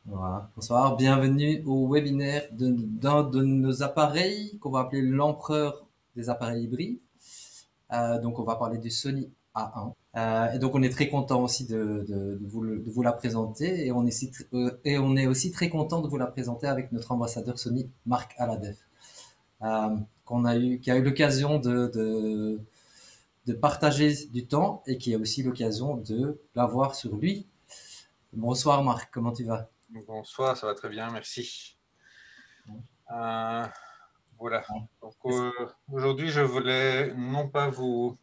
Voilà. Bonsoir, bienvenue au webinaire d'un de nos appareils qu'on va appeler l'empereur des appareils hybrides. Donc on va parler du Sony A1. Et donc on est très content aussi de vous la présenter et on est aussi très content de vous la présenter avec notre ambassadeur Sony, Marc Aladef, qui a eu l'occasion de partager du temps et qui a aussi l'occasion de l'avoir sur lui. Bonsoir Marc, comment tu vas? Bonsoir, ça va très bien, merci. Euh, voilà. Donc, aujourd'hui, je voulais non pas vous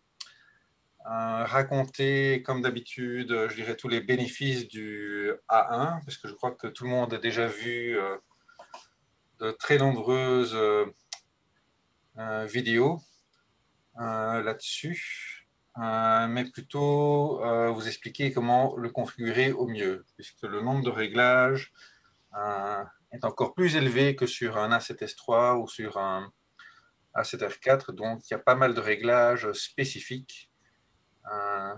raconter, comme d'habitude, je dirais tous les bénéfices du A1, parce que je crois que tout le monde a déjà vu de très nombreuses vidéos là-dessus, mais plutôt vous expliquer comment le configurer au mieux, puisque le nombre de réglages est encore plus élevé que sur un A7S3 ou sur un A7R4, donc il y a pas mal de réglages spécifiques.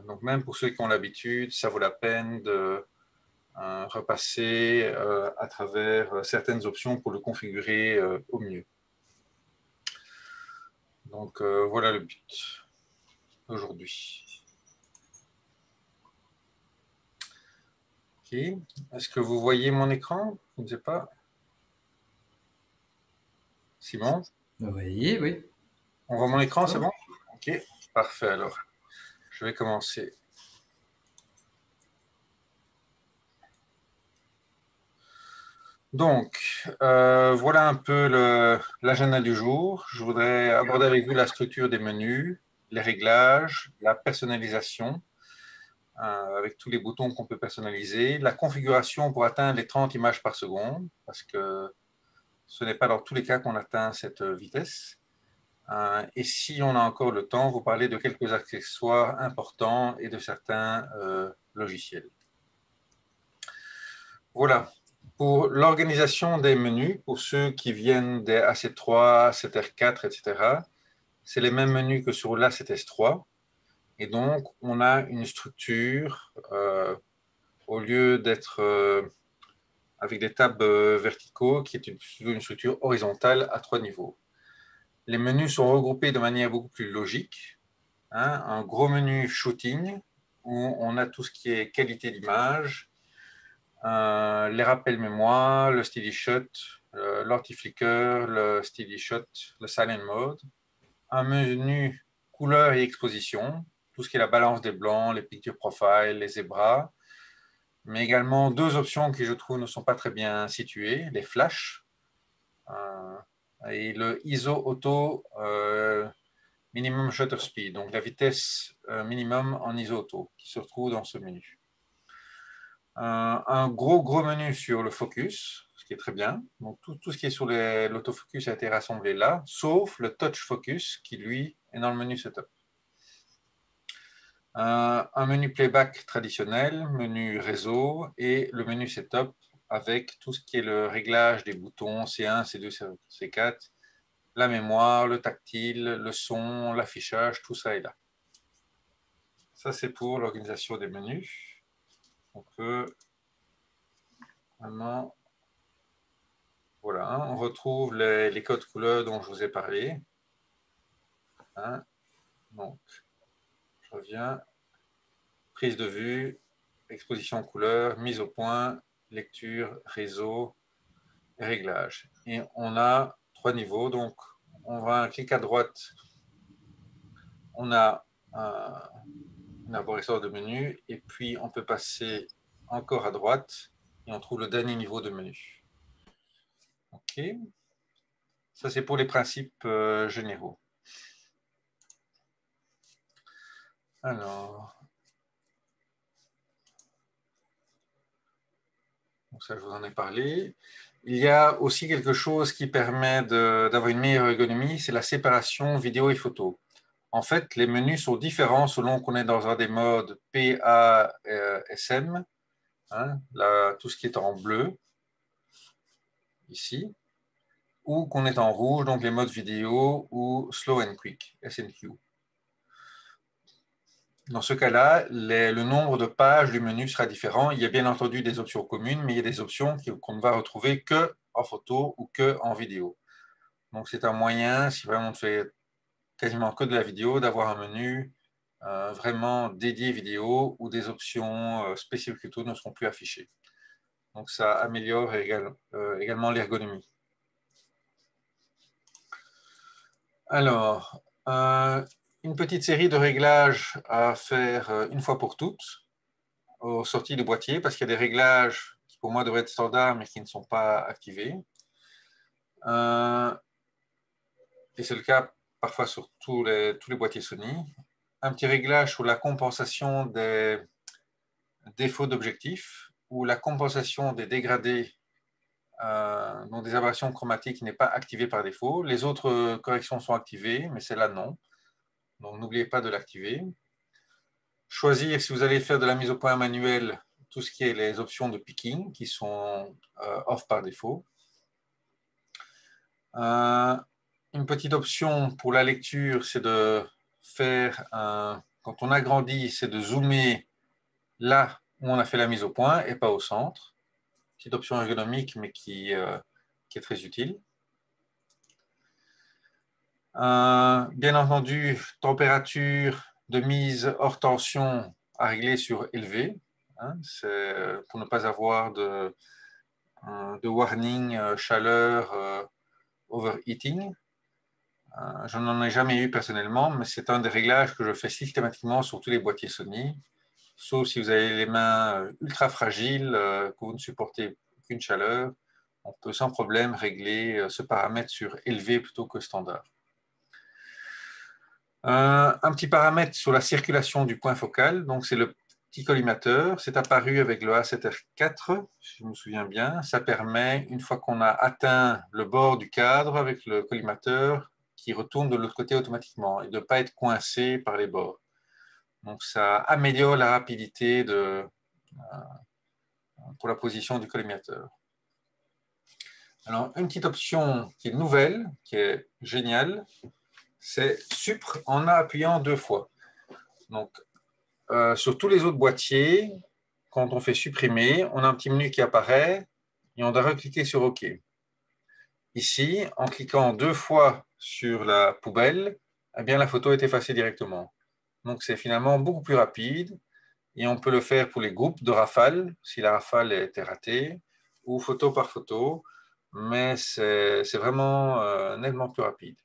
Donc même pour ceux qui ont l'habitude, ça vaut la peine de repasser à travers certaines options pour le configurer au mieux. Donc voilà le but d'aujourd'hui. Ok. Est-ce que vous voyez mon écran? Je ne sais pas. Simon? Oui, oui. On voit mon écran, c'est Oh. bon? Ok, parfait alors. Je vais commencer. Donc, voilà un peu l'agenda du jour. Je voudrais aborder avec vous la structure des menus, les réglages, la personnalisation, avec tous les boutons qu'on peut personnaliser, la configuration pour atteindre les 30 images par seconde, parce que ce n'est pas dans tous les cas qu'on atteint cette vitesse. Et si on a encore le temps, vous parler de quelques accessoires importants et de certains logiciels. Voilà. Pour l'organisation des menus, pour ceux qui viennent des A7III, A7R4, etc., c'est les mêmes menus que sur l'A7S3. Et donc, on a une structure, au lieu d'être avec des tabs verticaux, qui est une structure horizontale à 3 niveaux. Les menus sont regroupés de manière beaucoup plus logique. Un gros menu shooting, où on a tout ce qui est qualité d'image, les rappels mémoire, le steady shot, l'anti-flicker, le steady shot, le silent mode, un menu couleur et exposition, tout ce qui est la balance des blancs, les picture profile, les zébras, mais également deux options qui je trouve ne sont pas très bien situées, les flashs et le ISO auto minimum shutter speed, donc la vitesse minimum en ISO auto qui se retrouve dans ce menu. Un gros menu sur le focus, ce qui est très bien. Donc tout ce qui est sur l'autofocus a été rassemblé là, sauf le touch focus qui lui est dans le menu setup. Un menu playback traditionnel, menu réseau et le menu setup avec tout ce qui est le réglage des boutons C1, C2, C4, la mémoire, le tactile, le son, l'affichage, tout ça est là. Ça c'est pour l'organisation des menus. On peut maintenant, voilà, on retrouve les codes couleurs dont je vous ai parlé. Donc, je reviens, prise de vue, exposition couleur, mise au point, lecture, réseau, réglage. Et on a 3 niveaux, donc on va un clic à droite, on a un arboresceur de menu, et puis on peut passer encore à droite, et on trouve le dernier niveau de menu. OK. Ça, c'est pour les principes généraux. Alors, donc ça, je vous en ai parlé. Il y a aussi quelque chose qui permet d'avoir une meilleure ergonomie, c'est la séparation vidéo et photo. En fait, les menus sont différents selon qu'on est dans un des modes PASM, là, tout ce qui est en bleu, ici, ou qu'on est en rouge, donc les modes vidéo, ou Slow and Quick, SNQ. Dans ce cas-là, le nombre de pages du menu sera différent. Il y a bien entendu des options communes, mais il y a des options qu'on ne va retrouver que en photo ou que en vidéo. Donc, c'est un moyen, si vraiment on fait quasiment que de la vidéo, d'avoir un menu vraiment dédié vidéo où des options spécifiques plutôt ne seront plus affichées. Donc, ça améliore également l'ergonomie. Alors, une petite série de réglages à faire une fois pour toutes aux sorties du boîtier, parce qu'il y a des réglages qui pour moi devraient être standards mais qui ne sont pas activés. Et c'est le cas parfois sur tous les boîtiers Sony. Un petit réglage sur la compensation des défauts d'objectif ou la compensation des dégradés, donc des aberrations chromatiques n'est pas activée par défaut. Les autres corrections sont activées, mais celle-là non. Donc n'oubliez pas de l'activer. Choisir, si vous allez faire de la mise au point manuelle, tout ce qui est les options de picking qui sont off par défaut. Une petite option pour la lecture, c'est de faire quand on agrandit, c'est de zoomer là où on a fait la mise au point et pas au centre. Petite option ergonomique, mais qui est très utile. Bien entendu, température de mise hors tension à régler sur élevé. C'est pour ne pas avoir de warning chaleur overheating. Je n'en ai jamais eu personnellement, mais c'est un des réglages que je fais systématiquement sur tous les boîtiers Sony, sauf si vous avez les mains ultra fragiles, que vous ne supportez aucune chaleur, on peut sans problème régler ce paramètre sur élevé plutôt que standard. Un petit paramètre sur la circulation du point focal, donc c'est le petit collimateur, c'est apparu avec le A7R4, si je me souviens bien. Ça permet, une fois qu'on a atteint le bord du cadre avec le collimateur, qui retourne de l'autre côté automatiquement et de ne pas être coincé par les bords. Donc ça améliore la rapidité pour la position du collimateur. Alors une petite option qui est nouvelle, qui est géniale, c'est Supr en appuyant 2 fois. Donc sur tous les autres boîtiers, quand on fait supprimer, on a un petit menu qui apparaît et on doit recliquer sur OK. Ici, en cliquant 2 fois sur la poubelle, eh bien, la photo est effacée directement. Donc, c'est finalement beaucoup plus rapide et on peut le faire pour les groupes de rafale, si la rafale était ratée, ou photo par photo, mais c'est vraiment nettement plus rapide.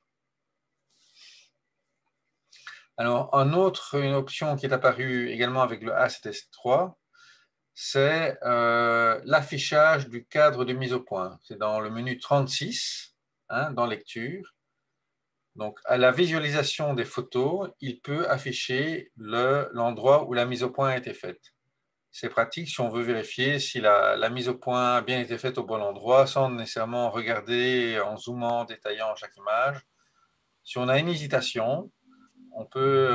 Alors, une option qui est apparue également avec le A7S3, c'est l'affichage du cadre de mise au point. C'est dans le menu 36, dans Lecture. Donc, à la visualisation des photos, il peut afficher l'endroit où la mise au point a été faite. C'est pratique si on veut vérifier si la mise au point a bien été faite au bon endroit, sans nécessairement regarder en zoomant, en détaillant chaque image. Si on a une hésitation, on peut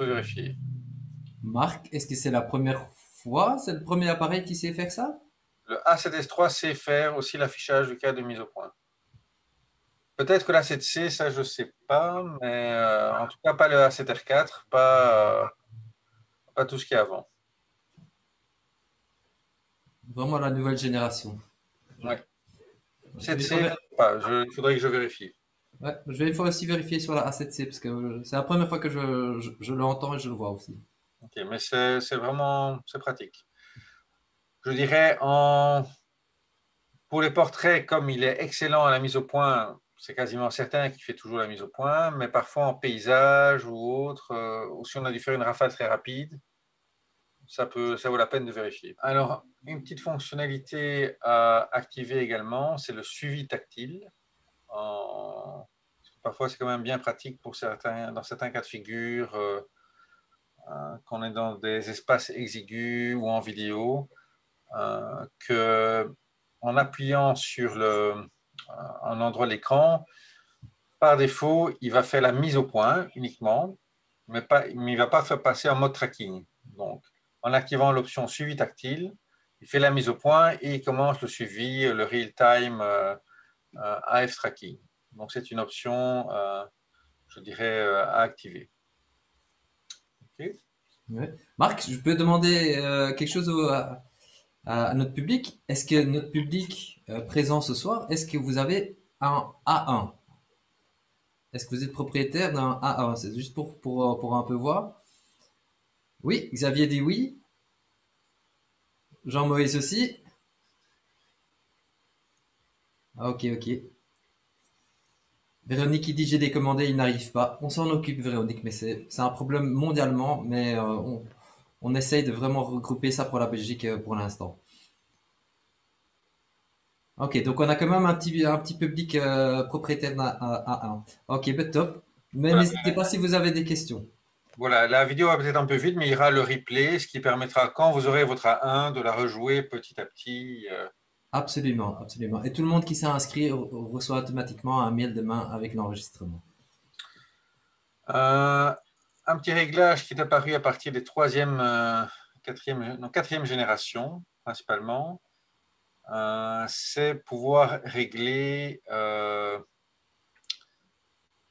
vérifier. Marc, est-ce que c'est la première fois? C'est le premier appareil qui sait faire ça? Le A7S3 sait faire aussi l'affichage du cadre de mise au point. Peut-être que la 7C, ça je ne sais pas, mais en tout cas pas le A7R4, pas tout ce qui est avant. Vraiment la nouvelle génération. Ouais. Je vais, 7C, il faudrait que je vérifie. ouais, je vais une fois aussi vérifier sur la A7C parce que c'est la première fois que je l'entends et je le vois aussi. Ok, mais c'est vraiment pratique. Je dirais, pour les portraits, comme il est excellent à la mise au point, c'est quasiment certain qu'il fait toujours la mise au point, mais parfois en paysage ou autre, ou si on a dû faire une rafale très rapide, ça vaut la peine de vérifier. Alors, une petite fonctionnalité à activer également, c'est le suivi tactile. Parfois, c'est quand même bien pratique dans certains cas de figure, quand on est dans des espaces exigus ou en vidéo, qu'en appuyant sur un endroit de l'écran, par défaut, il va faire la mise au point uniquement, mais il ne va pas faire passer en mode tracking. Donc, en activant l'option suivi tactile, il fait la mise au point et il commence le suivi, le real-time AF tracking. Donc, c'est une option, je dirais, à activer. Okay. Ouais. Marc, je peux demander quelque chose à notre public. Est-ce que notre public présent ce soir, est-ce que vous avez un A1? Est-ce que vous êtes propriétaire d'un A1? C'est juste pour un peu voir. Oui, Xavier dit oui. Jean-Moïse aussi. Ah, ok, ok. Véronique qui dit j'ai décommandé, il n'arrive pas. On s'en occupe, Véronique, mais c'est un problème mondialement, mais on essaye de vraiment regrouper ça pour la Belgique pour l'instant. Ok, donc on a quand même un petit public propriétaire d'un A1. Ok, ben top. Mais Voilà. n'hésitez pas si vous avez des questions. Voilà, la vidéo va peut-être un peu vite, mais il y aura le replay, ce qui permettra, quand vous aurez votre A1, de la rejouer petit à petit. Absolument, absolument. Et tout le monde qui s'est inscrit reçoit automatiquement un mail demain avec l'enregistrement. Euh, un petit réglage qui est apparu à partir des troisième, quatrième, non, quatrième génération, principalement, c'est pouvoir régler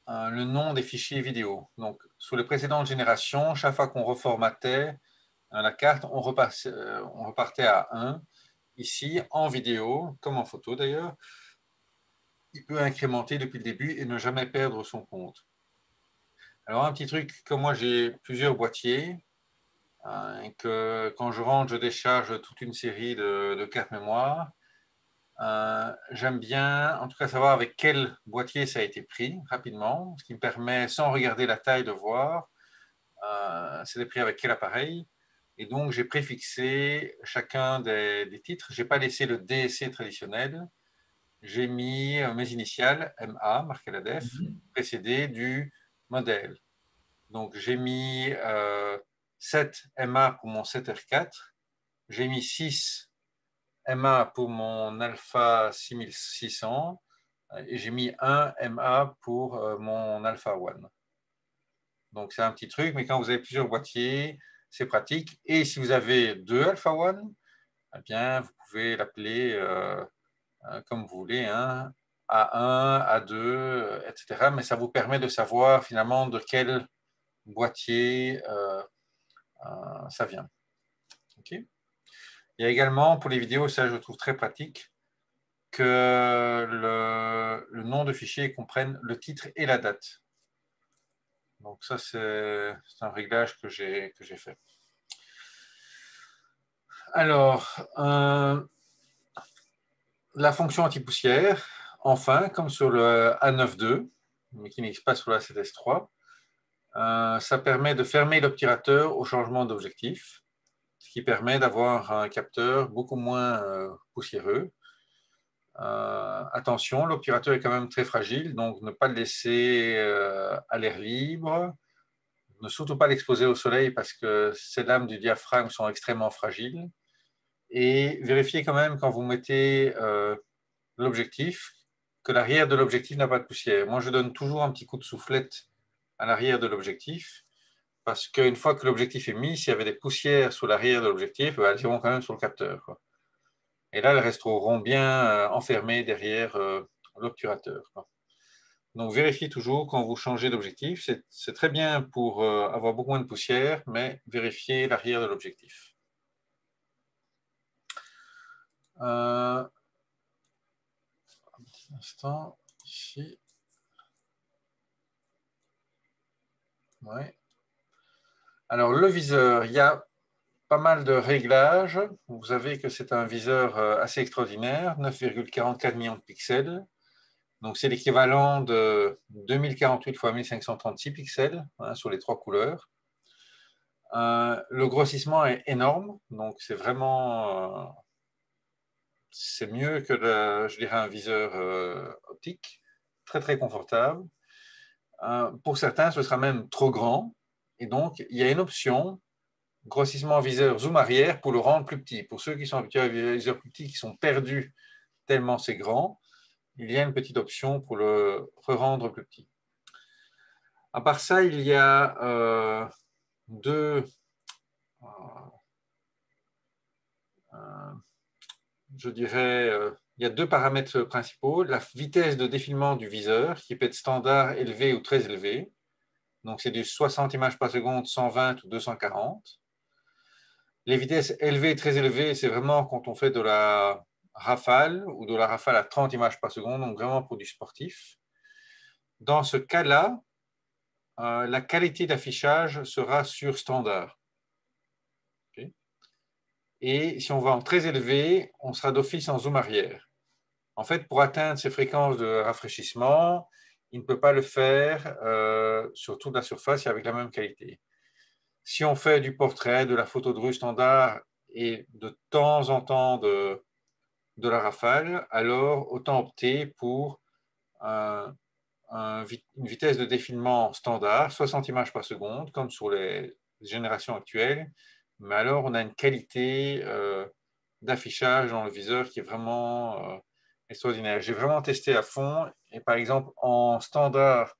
le nom des fichiers vidéo. Donc, sous les précédentes générations, chaque fois qu'on reformatait la carte, on repartait à 1. Ici, en vidéo, comme en photo d'ailleurs, il peut incrémenter depuis le début et ne jamais perdre son compte. Alors, un petit truc, comme moi j'ai plusieurs boîtiers, que quand je rentre, je décharge toute une série de cartes mémoire. J'aime bien, en tout cas, savoir avec quel boîtier ça a été pris rapidement, ce qui me permet, sans regarder la taille, de voir c'était pris avec quel appareil. Et donc, j'ai préfixé chacun des titres. Je n'ai pas laissé le DSC traditionnel. J'ai mis mes initiales, MA, marqué la def, Mhm. précédé du modèle. Donc, j'ai mis 7 MA pour mon 7R4. J'ai mis 6 MA pour mon Alpha 6600. Et j'ai mis 1 MA pour mon Alpha One. Donc, c'est un petit truc, mais quand vous avez plusieurs boîtiers, c'est pratique. Et si vous avez deux Alpha One, eh bien, vous pouvez l'appeler comme vous voulez, hein, A1, A2, etc. Mais ça vous permet de savoir finalement de quel boîtier ça vient. Okay. Il y a également pour les vidéos, ça je trouve très pratique, que le nom de fichier comprenne le titre et la date. Donc ça, c'est un réglage que j'ai fait. Alors, la fonction anti-poussière, enfin, comme sur le A9.2, mais qui n'existe pas sur la A7S3, ça permet de fermer l'obturateur au changement d'objectif, ce qui permet d'avoir un capteur beaucoup moins poussiéreux. Attention, l'obturateur est quand même très fragile, donc ne pas le laisser à l'air libre, ne surtout pas l'exposer au soleil parce que ces lames du diaphragme sont extrêmement fragiles. Et vérifiez quand même quand vous mettez l'objectif que l'arrière de l'objectif n'a pas de poussière. Moi, je donne toujours un petit coup de soufflette à l'arrière de l'objectif parce qu'une fois que l'objectif est mis, s'il y avait des poussières sous l'arrière de l'objectif, elles iront quand même sur le capteur, quoi. Et là, elles resteront bien enfermées derrière l'obturateur, quoi. Donc, vérifiez toujours quand vous changez d'objectif. C'est très bien pour avoir beaucoup moins de poussière, mais vérifiez l'arrière de l'objectif. Un petit instant, ici. Ouais. Alors, le viseur, il y a pas mal de réglages. Vous savez que c'est un viseur assez extraordinaire, 9,44 millions de pixels. Donc, c'est l'équivalent de 2048 x 1536 pixels, hein, sur les trois couleurs. Le grossissement est énorme, donc c'est vraiment c'est mieux que je dirais un viseur optique, très très confortable. Pour certains, ce sera même trop grand, et donc il y a une option grossissement viseur zoom arrière pour le rendre plus petit. Pour ceux qui sont habitués à des viseurs plus petits, qui sont perdus tellement c'est grand, il y a une petite option pour le rendre plus petit. À part ça, il y a deux, je dirais, il y a deux paramètres principaux. La vitesse de défilement du viseur, qui peut être standard, élevé ou très élevé. Donc, c'est du 60 images par seconde, 120 ou 240. Les vitesses élevées et très élevées, c'est vraiment quand on fait de la rafale ou de la rafale à 30 images par seconde, donc vraiment pour du sportif. Dans ce cas-là, la qualité d'affichage sera sur standard. Okay. Et si on va en très élevé, on sera d'office en zoom arrière. En fait, pour atteindre ces fréquences de rafraîchissement, il ne peut pas le faire sur toute la surface et avec la même qualité. Si on fait du portrait, de la photo de rue standard et de temps en temps de la rafale, alors autant opter pour une vitesse de défilement standard, 60 images par seconde, comme sur les générations actuelles. Mais alors, on a une qualité d'affichage dans le viseur qui est vraiment extraordinaire. J'ai vraiment testé à fond. Et par exemple, en standard,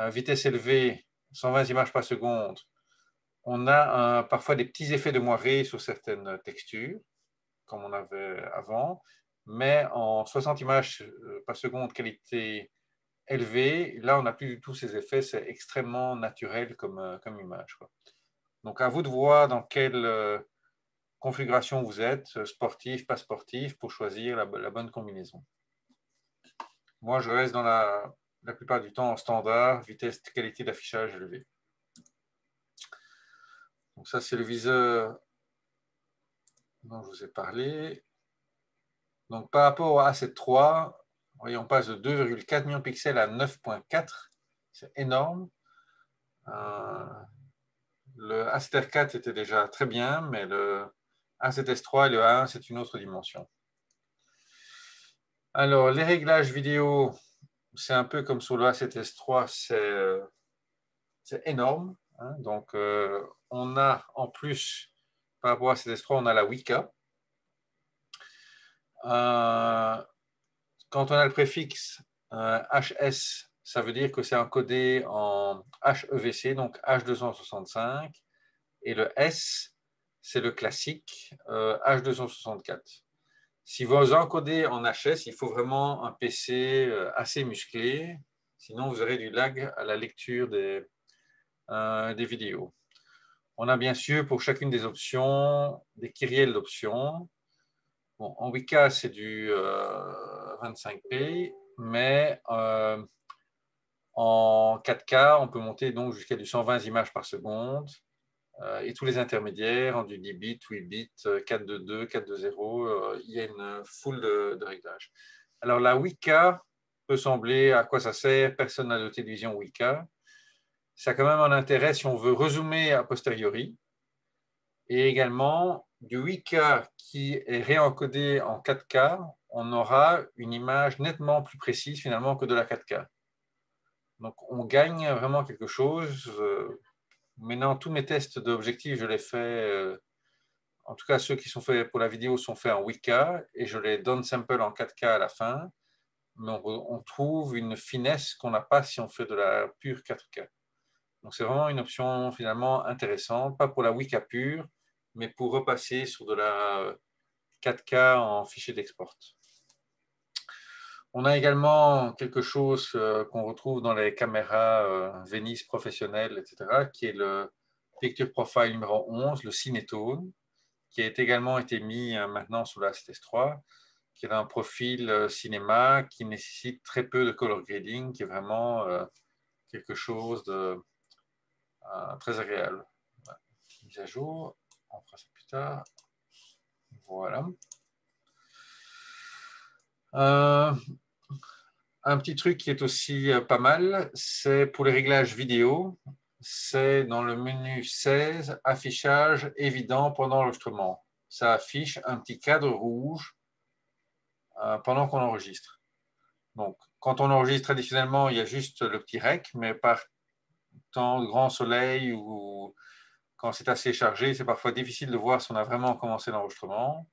vitesse élevée, 120 images par seconde, on a parfois des petits effets de moiré sur certaines textures, comme on avait avant. Mais en 60 images par seconde, qualité élevée, là, on n'a plus du tout ces effets. C'est extrêmement naturel comme image, quoi. Donc, à vous de voir dans quelle configuration vous êtes, sportif, pas sportif, pour choisir la bonne combinaison. Moi, je reste dans la plupart du temps en standard, vitesse, qualité d'affichage élevée. Donc ça, c'est le viseur dont je vous ai parlé. Donc par rapport au A7 III, on passe de 2,4 millions de pixels à 9,4. C'est énorme. Le A7R4 était déjà très bien, mais le A7S III et le A1, c'est une autre dimension. Alors, les réglages vidéo, c'est un peu comme sur le A7S III, c'est énorme. Hein. Donc, on a en plus, par rapport à A7S III, on a la Weka. Quand on a le préfixe HS, ça veut dire que c'est encodé en HEVC, donc H265. Et le S, c'est le classique H264. Si vous encodez en HS, il faut vraiment un PC assez musclé. Sinon, vous aurez du lag à la lecture des vidéos. On a bien sûr pour chacune des options des kyrielles d'options. Bon, en Weka, c'est du 25p, mais en 4K, on peut monter donc jusqu'à du 120 images par seconde. Et tous les intermédiaires, en du 10 bits, 8 bits, 422, 420, il y a une foule de réglages. Alors la Weka peut sembler à quoi ça sert, personne n'a de télévision Weka. Ça a quand même un intérêt si on veut rezoomer a posteriori. Et également, du 8K qui est réencodé en 4K, on aura une image nettement plus précise finalement que de la 4K. Donc on gagne vraiment quelque chose. Maintenant, tous mes tests d'objectifs, je les fais, en tout cas ceux qui sont faits pour la vidéo sont faits en 8K et je les down sample en 4K à la fin. Mais on trouve une finesse qu'on n'a pas si on fait de la pure 4K. Donc c'est vraiment une option finalement intéressante, pas pour la Weka pure, mais pour repasser sur de la 4K en fichier d'export. On a également quelque chose qu'on retrouve dans les caméras Venice professionnelles, etc., qui est le Picture Profile numéro 11, le Cinetone, qui a également été mis maintenant sous la A7S III, qui est un profil cinéma qui nécessite très peu de color grading, qui est vraiment quelque chose de très agréable. Mise à jour, on fera ça plus tard. Voilà. Un petit truc qui est aussi pas mal, c'est pour les réglages vidéo. C'est dans le menu 16, affichage évident pendant l'enregistrement. Ça affiche un petit cadre rouge pendant qu'on enregistre. Donc, quand on enregistre traditionnellement, il y a juste le petit rec, mais par temps de grand soleil ou quand c'est assez chargé, c'est parfois difficile de voir si on a vraiment commencé l'enregistrement.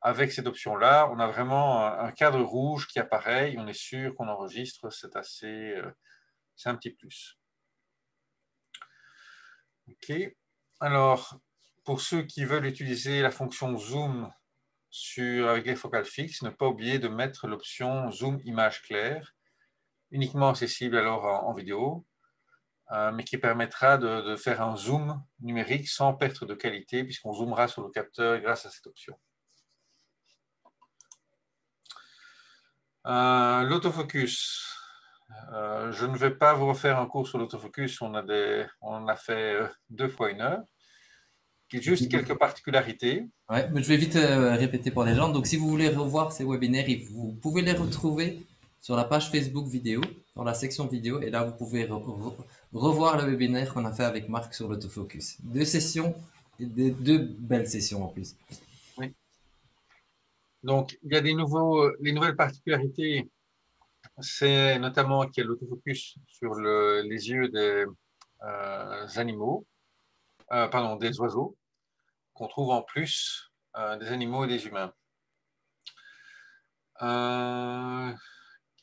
Avec cette option-là, on a vraiment un cadre rouge qui apparaît et on est sûr qu'on enregistre. C'est un petit plus. OK. Alors, pour ceux qui veulent utiliser la fonction zoom avec les focales fixes, ne pas oublier de mettre l'option zoom image claire, uniquement accessible alors en vidéo. mais qui permettra de faire un zoom numérique sans perte de qualité, puisqu'on zoomera sur le capteur grâce à cette option. L'autofocus. Je ne vais pas vous refaire un cours sur l'autofocus, on a fait 2 fois 1 heure. Juste quelques particularités. Ouais, mais je vais vite répéter pour les gens. Donc, si vous voulez revoir ces webinaires, vous pouvez les retrouver sur la page Facebook vidéo, dans la section vidéo, et là, vous pouvez revoir le webinaire qu'on a fait avec Marc sur l'autofocus. 2 sessions, et 2 belles sessions en plus. Oui. Donc, il y a les nouvelles particularités, c'est notamment qu'il y a l'autofocus sur les yeux des animaux, pardon, des oiseaux, qu'on trouve en plus des animaux et des humains.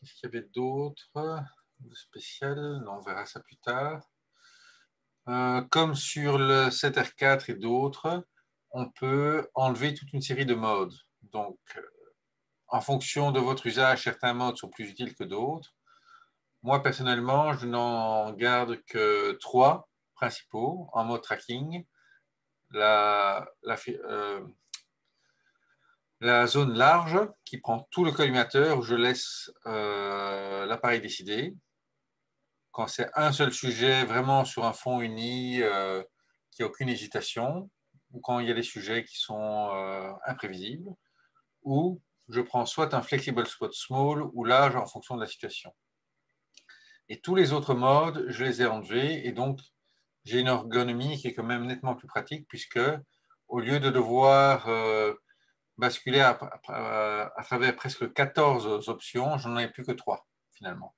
Qu'est-ce qu'il y avait d'autre de spécial? Non, on verra ça plus tard. Comme sur le 7R4 et d'autres, on peut enlever toute une série de modes. Donc, en fonction de votre usage, certains modes sont plus utiles que d'autres. Moi, personnellement, je n'en garde que 3 principaux en mode tracking. La zone large qui prend tout le collimateur où je laisse l'appareil décider. Quand c'est un seul sujet vraiment sur un fond uni, qui n'a aucune hésitation, ou quand il y a des sujets qui sont imprévisibles, ou je prends soit un flexible spot small ou large en fonction de la situation. Et tous les autres modes, je les ai enlevés et donc j'ai une ergonomie qui est quand même nettement plus pratique puisque au lieu de devoir basculer à travers presque 14 options, j'en ai plus que 3 finalement.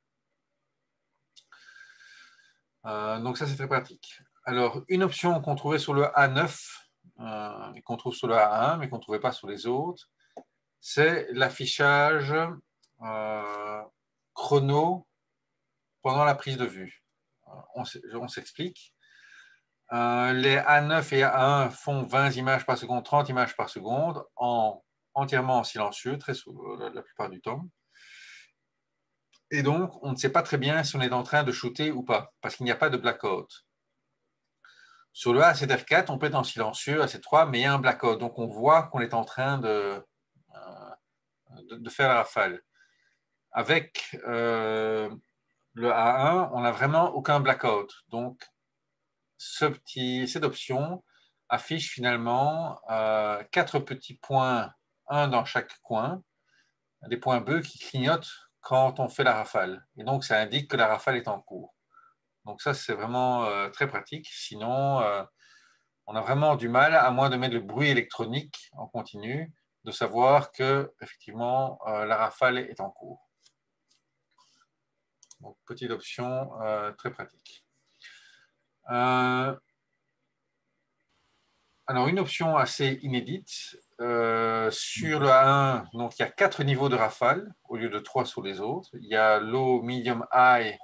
Donc ça c'est très pratique. Alors une option qu'on trouvait sur le A9 et qu'on trouve sur le A1 mais qu'on ne trouvait pas sur les autres, c'est l'affichage chrono pendant la prise de vue. On s'explique. Les A9 et A1 font 20 images par seconde, 30 images par seconde, entièrement en silencieux, la plupart du temps. Et donc, on ne sait pas très bien si on est en train de shooter ou pas, parce qu'il n'y a pas de blackout. Sur le A7R4, on peut être en silencieux, A7III, mais il y a un blackout. Donc, on voit qu'on est en train de faire la rafale. Avec le A1, on n'a vraiment aucun blackout. Donc, cette option affiche finalement 4 petits points, un dans chaque coin, des points bleus qui clignotent quand on fait la rafale. Et donc, ça indique que la rafale est en cours. Donc ça, c'est vraiment très pratique. Sinon, on a vraiment du mal, à moins de mettre le bruit électronique en continu, de savoir que effectivement la rafale est en cours. Donc, petite option très pratique. Alors, une option assez inédite, sur le A1, donc, il y a 4 niveaux de rafale au lieu de 3 sur les autres. Il y a low, medium, high,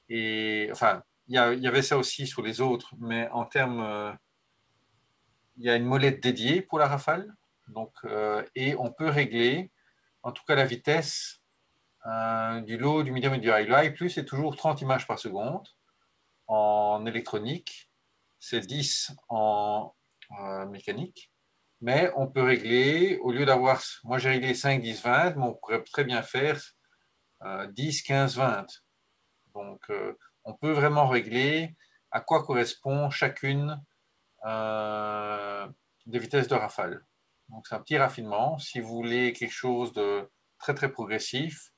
et enfin, il y avait ça aussi sur les autres, mais en termes, il y a une molette dédiée pour la rafale, donc, et on peut régler, en tout cas, la vitesse du low, du medium et du high. Le high plus est toujours 30 images par seconde en électronique, c'est 10 en mécanique, mais on peut régler, au lieu d'avoir, moi j'ai réglé 5, 10, 20, mais on pourrait très bien faire 10, 15, 20. Donc on peut vraiment régler à quoi correspond chacune des vitesses de rafale. Donc c'est un petit raffinement. Si vous voulez quelque chose de très très progressif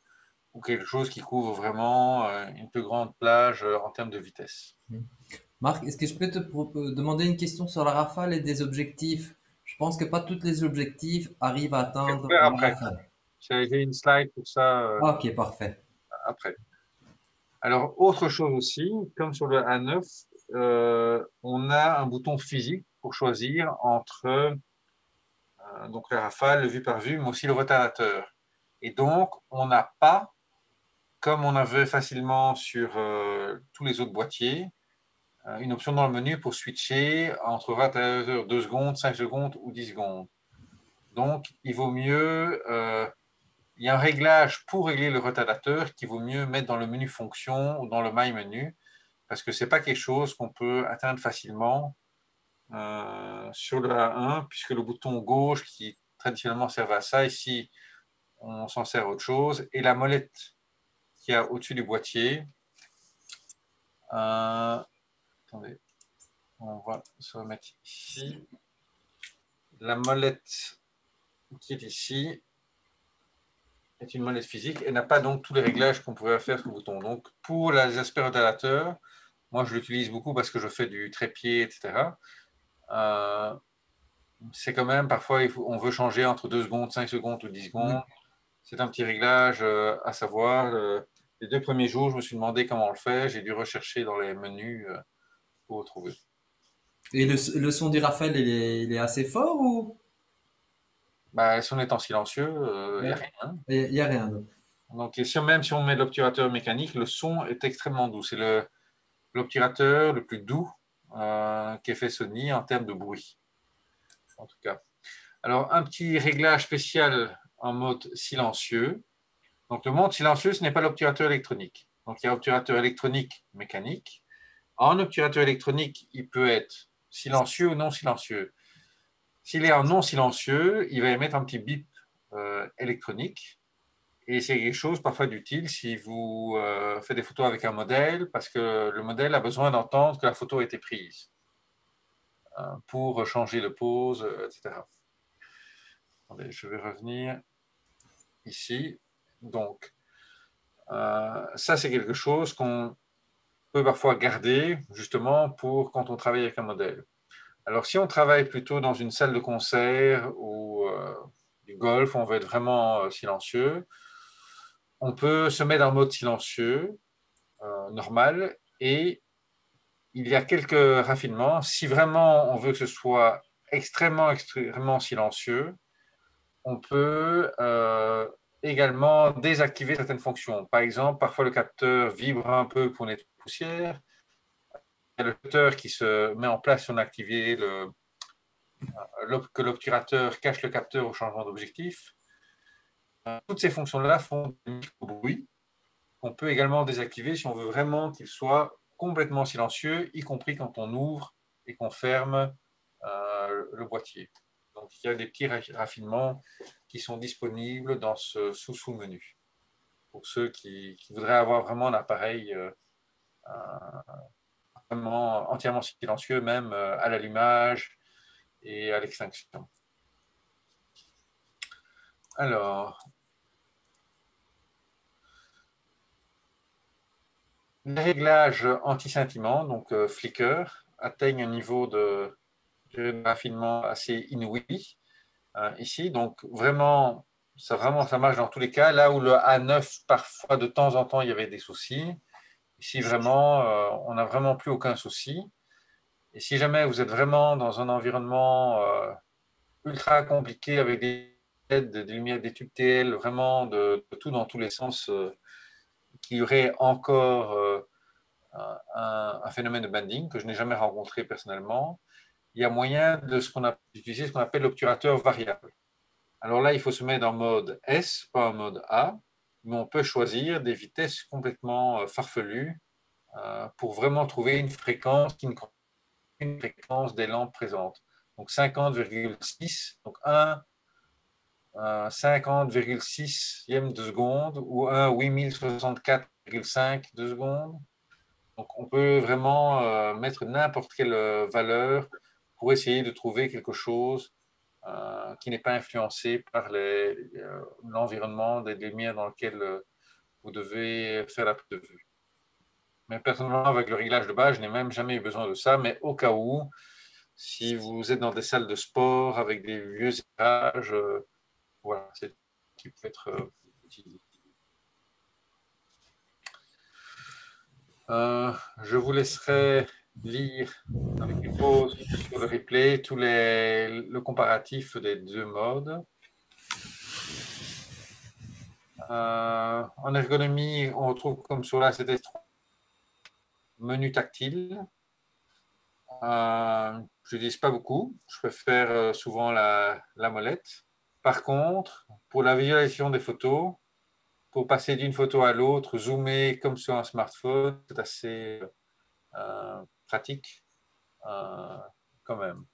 ou quelque chose qui couvre vraiment une plus grande plage en termes de vitesse. Marc, est-ce que je peux te demander une question sur la rafale et des objectifs? Je pense que pas tous les objectifs arrivent à atteindre la Après, rafale. j'ai une slide pour ça Ah, ok, parfait. après. Alors, autre chose aussi, comme sur le A9, on a un bouton physique pour choisir entre donc la rafale, le vue par vue, mais aussi le retardateur. Et donc, on n'a pas, comme on avait facilement sur tous les autres boîtiers, une option dans le menu pour switcher entre retardateur 2 secondes, 5 secondes ou 10 secondes. Donc, il vaut mieux, il y a un réglage pour régler le retardateur qu'il vaut mieux mettre dans le menu fonction ou dans le My Menu. parce que ce n'est pas quelque chose qu'on peut atteindre facilement sur le A1, puisque le bouton gauche qui traditionnellement servait à ça, ici, on s'en sert à autre chose, et la molette qu'il y a au-dessus du boîtier. Attendez, on va se remettre ici. La molette qui est ici est une molette physique et n'a pas donc tous les réglages qu'on pouvait faire sur le bouton. Donc, pour les aspects rotateurs, moi je l'utilise beaucoup parce que je fais du trépied, etc. C'est quand même, parfois, on veut changer entre 2 secondes, 5 secondes ou 10 secondes. C'est un petit réglage à savoir. Les 2 premiers jours, je me suis demandé comment on le fait. J'ai dû rechercher dans les menus pour trouver. Et le son du Raphaël, il est assez fort ou? Bah, si on est en silencieux, il n'y a Ouais. rien. Il y a rien. Donc. Donc, même si on met l'obturateur mécanique, le son est extrêmement doux. C'est l'obturateur le plus doux qu'ait fait Sony en termes de bruit, en tout cas. Alors, un petit réglage spécial en mode silencieux. Donc, le mode silencieux, ce n'est pas l'obturateur électronique. Donc, il y a l'obturateur électronique mécanique. En obturateur électronique, il peut être silencieux ou non silencieux. S'il est en non silencieux, il va émettre un petit bip électronique. Et c'est quelque chose parfois d'utile si vous faites des photos avec un modèle, parce que le modèle a besoin d'entendre que la photo a été prise pour changer de pose, etc. Attendez, je vais revenir ici. Donc, ça, c'est quelque chose qu'on peut parfois garder justement pour quand on travaille avec un modèle. Alors, si on travaille plutôt dans une salle de concert ou du golf, on veut être vraiment silencieux, on peut se mettre en mode silencieux, normal, et il y a quelques raffinements. Si vraiment on veut que ce soit extrêmement silencieux, on peut également désactiver certaines fonctions. Par exemple, parfois le capteur vibre un peu pour nettoyer la poussière. Il y a le capteur qui se met en place si on a activé que l'obturateur cache le capteur au changement d'objectif. Toutes ces fonctions-là font des micro-bruits qu'on peut également désactiver si on veut vraiment qu'il soit complètement silencieux, y compris quand on ouvre et qu'on ferme le boîtier. Donc, il y a des petits raffinements qui sont disponibles dans ce sous-menu pour ceux qui voudraient avoir vraiment un appareil vraiment entièrement silencieux, même à l'allumage et à l'extinction. Alors, les réglages anti-scintillement, donc flicker, atteignent un niveau de raffinement assez inouï ici. Donc vraiment, ça marche dans tous les cas. Là où le A9, parfois, de temps en temps, il y avait des soucis. Ici, vraiment, on n'a vraiment plus aucun souci. Et si jamais vous êtes vraiment dans un environnement ultra compliqué avec des LED, des lumières, des tubes TL, vraiment de tout dans tous les sens, qu'il y aurait encore un phénomène de banding que je n'ai jamais rencontré personnellement, il y a moyen d'utiliser ce qu'on appelle l'obturateur variable. Alors là, il faut se mettre en mode S, pas en mode A, mais on peut choisir des vitesses complètement farfelues pour vraiment trouver une fréquence qui ne correspond pas à une fréquence des lampes présentes. Donc 50,6, donc 1 50,6e de seconde ou un 8064,5 de seconde. Donc on peut vraiment mettre n'importe quelle valeur pour essayer de trouver quelque chose qui n'est pas influencé par l'environnement des lumières dans lequel vous devez faire la prise de vue. Mais personnellement, avec le réglage de base, je n'ai même jamais eu besoin de ça, mais au cas où, si vous êtes dans des salles de sport avec des vieux éclairages, voilà, c'est qui peut être utilisé. Je vous laisserai lire avec une pause sur le replay le comparatif des deux modes. En ergonomie, on retrouve comme sur la CTS3 menu tactile. Je n'utilise pas beaucoup, je préfère souvent la molette. Par contre, pour la visualisation des photos, pour passer d'une photo à l'autre, zoomer comme sur un smartphone, c'est assez pratique quand même.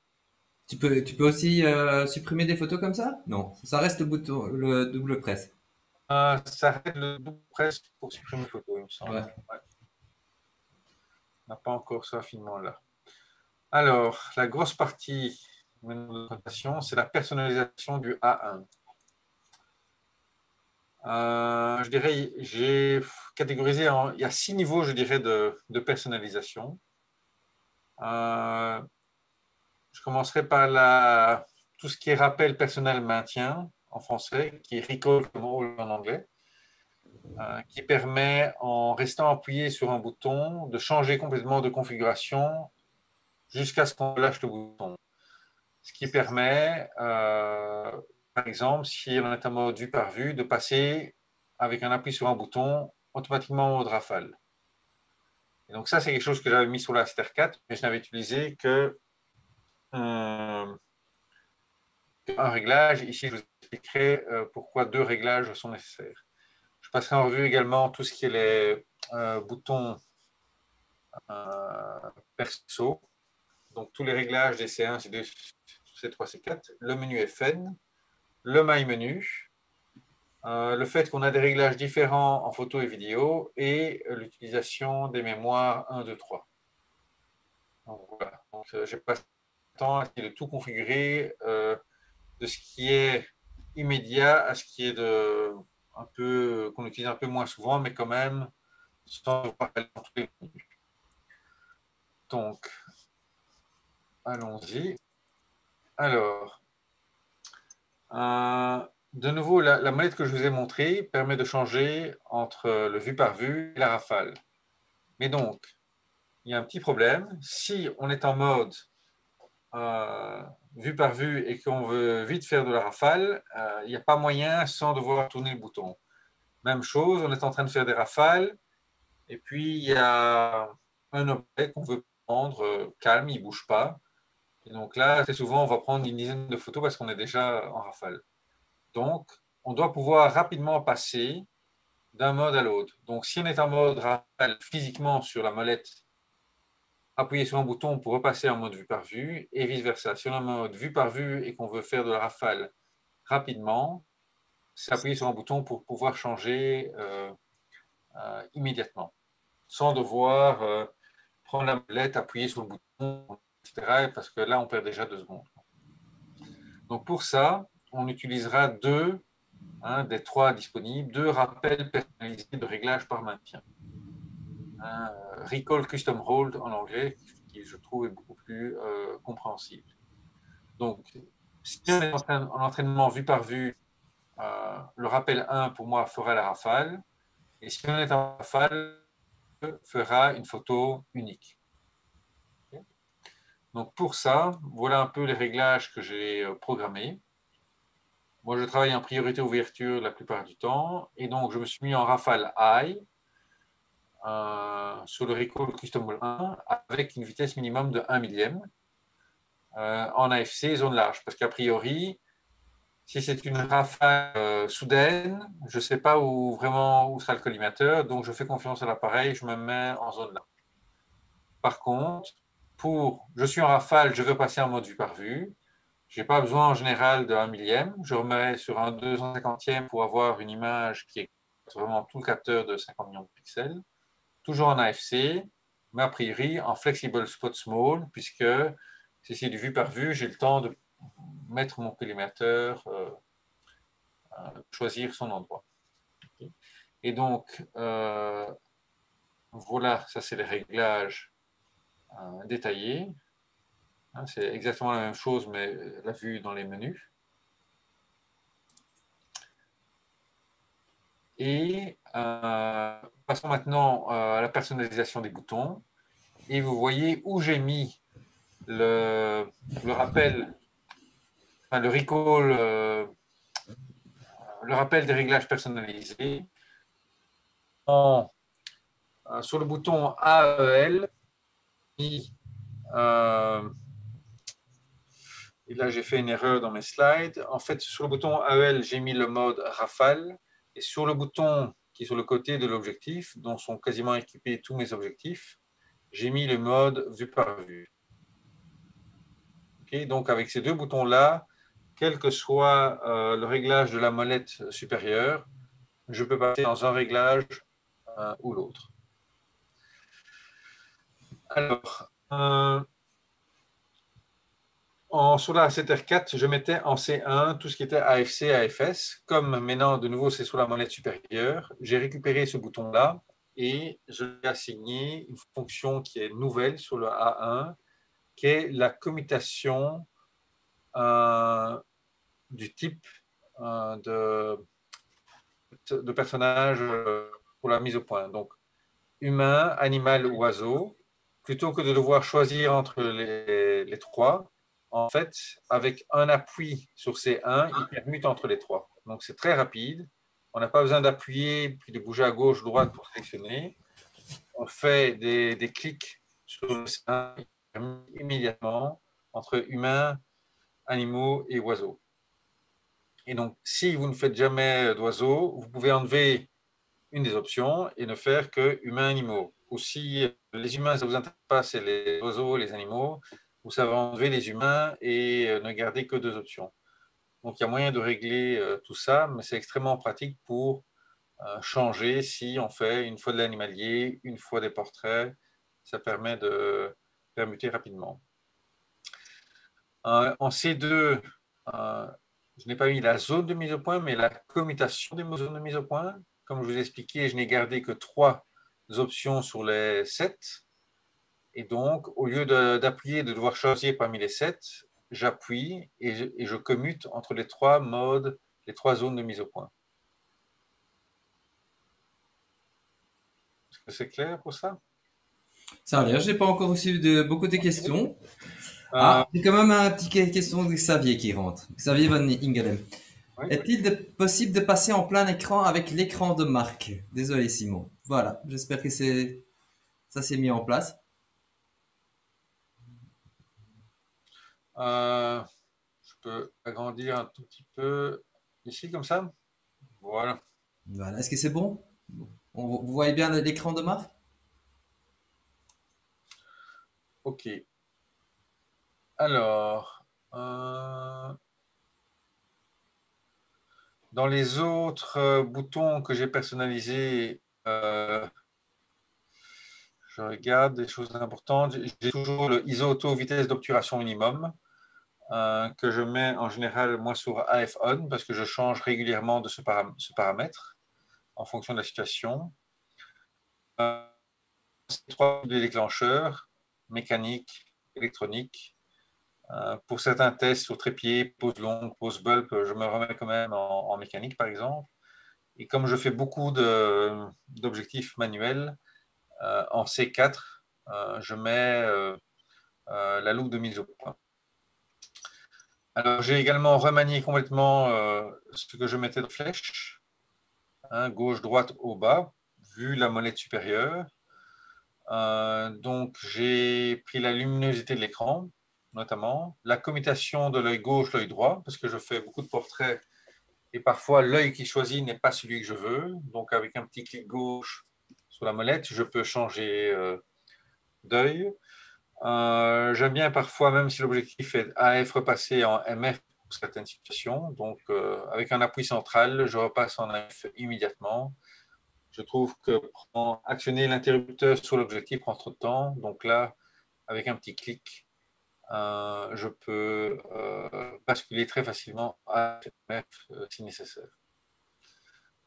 Tu peux aussi supprimer des photos comme ça? Non, ça reste le bouton, le double press. Ça arrête le double press pour supprimer photo, il me semble. Ouais. Ouais. On n'a pas encore ce raffinement-là. Alors, la grosse partie de la présentation, c'est la personnalisation du A1. Je dirais, j'ai catégorisé, il y a 6 niveaux, je dirais, de personnalisation. Je commencerai par tout ce qui est rappel personnel maintien en français, qui est recall en anglais, qui permet, en restant appuyé sur un bouton, de changer complètement de configuration jusqu'à ce qu'on lâche le bouton. Ce qui permet, par exemple, si on est en mode vue par vue, de passer avec un appui sur un bouton automatiquement en mode rafale. Et donc ça, c'est quelque chose que j'avais mis sur la Aster 4, mais je n'avais utilisé que un réglage. Ici, je vous expliquerai pourquoi 2 réglages sont nécessaires. Je passerai en revue également tout ce qui est les boutons perso, donc tous les réglages des C1, C2, C3, C4, le menu FN, le My Menu, le fait qu'on a des réglages différents en photo et vidéo et l'utilisation des mémoires 1, 2, 3. Donc, voilà. Donc, j'ai passé le temps à essayer de tout configurer, de ce qui est immédiat à ce qui est qu'on utilise un peu moins souvent, mais quand même sans aller dans tous les menus. Donc, allons-y. Alors, de nouveau, la molette que je vous ai montrée permet de changer entre le vue par vue et la rafale. Mais donc, il y a un petit problème. Si on est en mode vue par vue et qu'on veut vite faire de la rafale, il n'y a pas moyen sans devoir tourner le bouton. Même chose, on est en train de faire des rafales et puis il y a un objet qu'on veut prendre calme, il ne bouge pas. Et donc là, très souvent, on va prendre une dizaine de photos parce qu'on est déjà en rafale. Donc, on doit pouvoir rapidement passer d'un mode à l'autre. Donc, si on est en mode rafale physiquement sur la molette, appuyer sur un bouton pour repasser en mode vue par vue et vice-versa. Si on est en mode vue par vue et qu'on veut faire de la rafale rapidement, c'est appuyer sur un bouton pour pouvoir changer immédiatement, sans devoir prendre la molette, appuyer sur le bouton, etc. Parce que là, on perd déjà 2 secondes. Donc pour ça, on utilisera des 3 disponibles, 2 rappels personnalisés de réglage par maintien. Un Recall Custom Hold en anglais, qui je trouve est beaucoup plus compréhensible. Donc, si on est en entraînement vue par vue, le rappel 1 pour moi fera la rafale, et si on est en rafale, fera une photo unique. Donc pour ça, voilà un peu les réglages que j'ai programmés. Moi, je travaille en priorité ouverture la plupart du temps, et donc je me suis mis en rafale high sur le Recall Custom Hold 1 avec une vitesse minimum de 1 millième en AFC zone large, parce qu'a priori, si c'est une rafale soudaine, je ne sais pas où sera le collimateur, donc je fais confiance à l'appareil, je me mets en zone large. Par contre, je suis en rafale, je veux passer en mode vue par vue, je n'ai pas besoin en général de 1 millième, je remets sur un 250e pour avoir une image qui est vraiment tout le capteur de 50 millions de pixels, toujours en AFC, mais a priori en Flexible Spot Small, puisque si c'est du vue par vue, j'ai le temps de mettre mon collimateur, choisir son endroit. Et donc, voilà, ça c'est les réglages détaillés. C'est exactement la même chose, mais la vue dans les menus. Et passons maintenant à la personnalisation des boutons. Et vous voyez où j'ai mis le rappel, enfin, le recall, le rappel des réglages personnalisés sur le bouton AEL. Et là, j'ai fait une erreur dans mes slides. En fait, sur le bouton AEL, j'ai mis le mode rafale. Et sur le bouton qui est sur le côté de l'objectif, dont sont quasiment équipés tous mes objectifs, j'ai mis le mode vue par vue. Okay, donc avec ces deux boutons-là, quel que soit le réglage de la molette supérieure, je peux passer dans un réglage ou l'autre. Alors, sur la A7R4, je mettais en C1 tout ce qui était AFC, AFS. Comme maintenant, de nouveau, c'est sur la molette supérieure, j'ai récupéré ce bouton-là et je l'ai assigné une fonction qui est nouvelle sur le A1, qui est la commutation du type de personnage pour la mise au point. Donc, humain, animal, oiseau, plutôt que de devoir choisir entre les trois, en fait, avec un appui sur C1, il permute entre les trois. Donc, c'est très rapide. On n'a pas besoin d'appuyer puis de bouger à gauche, droite pour sélectionner. On fait des clics sur le C1 immédiatement entre humains, animaux et oiseaux. Et donc, si vous ne faites jamais d'oiseaux, vous pouvez enlever une des options et ne faire que humains-animaux. Ou si les humains, ça ne vous intéresse pas, c'est les oiseaux, les animaux, vous savez enlever les humains et ne garder que deux options. Donc, il y a moyen de régler tout ça, mais c'est extrêmement pratique pour changer si on fait une fois de l'animalier, une fois des portraits. Ça permet de permuter rapidement. En C2, je n'ai pas mis la zone de mise au point, mais la commutation des zones de mise au point. Comme je vous ai expliqué, je n'ai gardé que 3 options sur les 7. Et donc, au lieu d'appuyer et de devoir choisir parmi les 7, j'appuie et je commute entre les 3 modes, les 3 zones de mise au point. Est-ce que c'est clair pour ça? Ça a l'air, je n'ai pas encore reçu beaucoup de questions. Ah, j'ai quand même un petit question de Xavier qui rentre. Xavier Van Ingelem. Oui. Est-il possible de passer en plein écran avec l'écran de marque? Désolé Simon. Voilà, j'espère que ça s'est mis en place. Je peux agrandir un tout petit peu ici comme ça. Voilà. Voilà, est-ce que c'est bon? Vous voyez bien l'écran de marque? OK. Alors, dans les autres boutons que j'ai personnalisés, je regarde des choses importantes. J'ai toujours le ISO auto vitesse d'obturation minimum que je mets en général moi sur AF on parce que je change régulièrement de ce paramètre en fonction de la situation. C'est 3 déclencheurs, mécanique, électronique. Pour certains tests sur trépied, pose longue, pose bulb, je me remets quand même en mécanique par exemple. Et comme je fais beaucoup d'objectifs manuels, en C4, je mets la loupe de mise au point. Alors j'ai également remanié complètement ce que je mettais de flèche, gauche, droite, haut, bas, vu la molette supérieure. Donc j'ai pris la luminosité de l'écran, notamment, la commutation de l'œil gauche, l'œil droit, parce que je fais beaucoup de portraits et parfois l'œil qui choisit n'est pas celui que je veux. Donc avec un petit clic gauche sur la molette, je peux changer d'œil. J'aime bien parfois, même si l'objectif est AF, repasser en MF pour certaines situations. Donc avec un appui central, je repasse en AF immédiatement. Je trouve que actionner l'interrupteur sur l'objectif prend trop de temps. Donc là, avec un petit clic, je peux basculer très facilement à AF si nécessaire.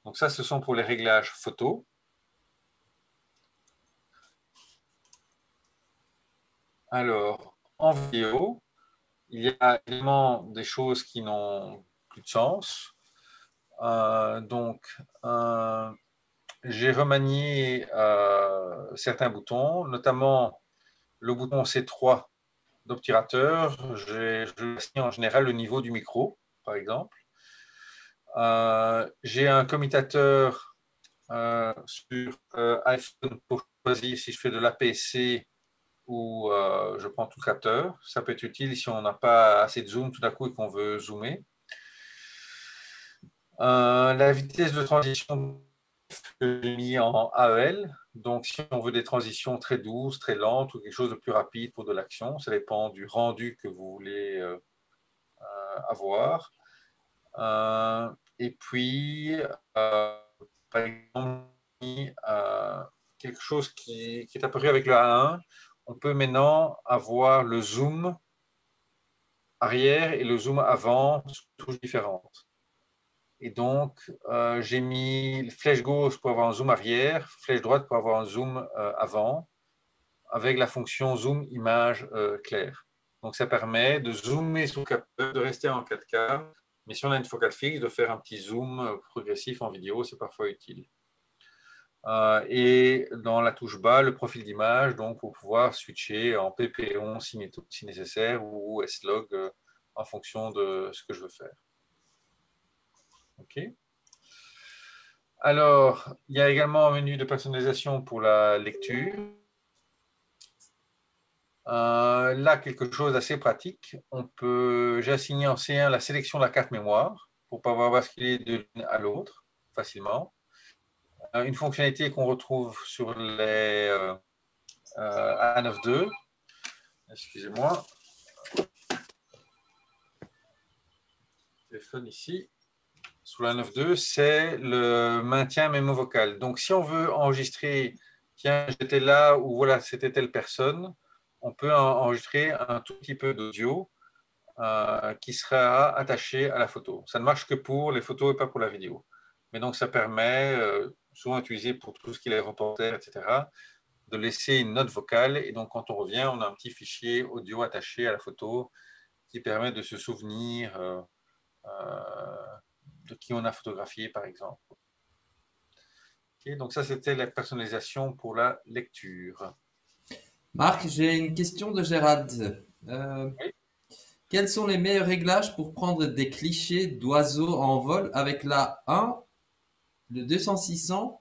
Donc ça, ce sont pour les réglages photo. Alors, en vidéo, il y a également des choses qui n'ont plus de sens. Donc, j'ai remanié certains boutons, notamment le bouton C3 d'obturateur. Je assigne en général le niveau du micro, par exemple. J'ai un commutateur sur iPhone pour choisir si je fais de l'APC ou je prends tout le capteur. Ça peut être utile si on n'a pas assez de zoom tout d'un coup et qu'on veut zoomer. La vitesse de transition que j'ai mis en AEL, Donc, si on veut des transitions très douces, très lentes ou quelque chose de plus rapide pour de l'action, ça dépend du rendu que vous voulez avoir. Et puis, par exemple, quelque chose qui est apparu avec le A1, on peut maintenant avoir le zoom arrière et le zoom avant sur touches différentes. Et donc, j'ai mis flèche gauche pour avoir un zoom arrière, flèche droite pour avoir un zoom avant, avec la fonction zoom image claire. Donc, ça permet de zoomer sur le capteur, de rester en 4K, mais si on a une focale fixe, de faire un petit zoom progressif en vidéo, c'est parfois utile. Et dans la touche bas, le profil d'image, donc pour pouvoir switcher en PP11 si nécessaire ou S-Log en fonction de ce que je veux faire. OK. Alors, il y a également un menu de personnalisation pour la lecture. Là, quelque chose d'assez pratique. J'ai assigné en C1 la sélection de la carte mémoire pour pouvoir basculer de l'une à l'autre facilement. Une fonctionnalité qu'on retrouve sur les A92. Excusez-moi. Téléphone ici. Sous la 9.2, c'est le maintien mémo vocal. Donc, si on veut enregistrer, tiens, j'étais là ou voilà, c'était telle personne, on peut enregistrer un tout petit peu d'audio qui sera attaché à la photo. Ça ne marche que pour les photos et pas pour la vidéo. Mais donc, ça permet, souvent utilisé pour tout ce qui est les reporters, etc., de laisser une note vocale. Et donc, quand on revient, on a un petit fichier audio attaché à la photo qui permet de se souvenir de qui on a photographié, par exemple. Okay, donc ça, c'était la personnalisation pour la lecture. Marc, j'ai une question de Gérald. Oui. Quels sont les meilleurs réglages pour prendre des clichés d'oiseaux en vol avec la 1, le 200-600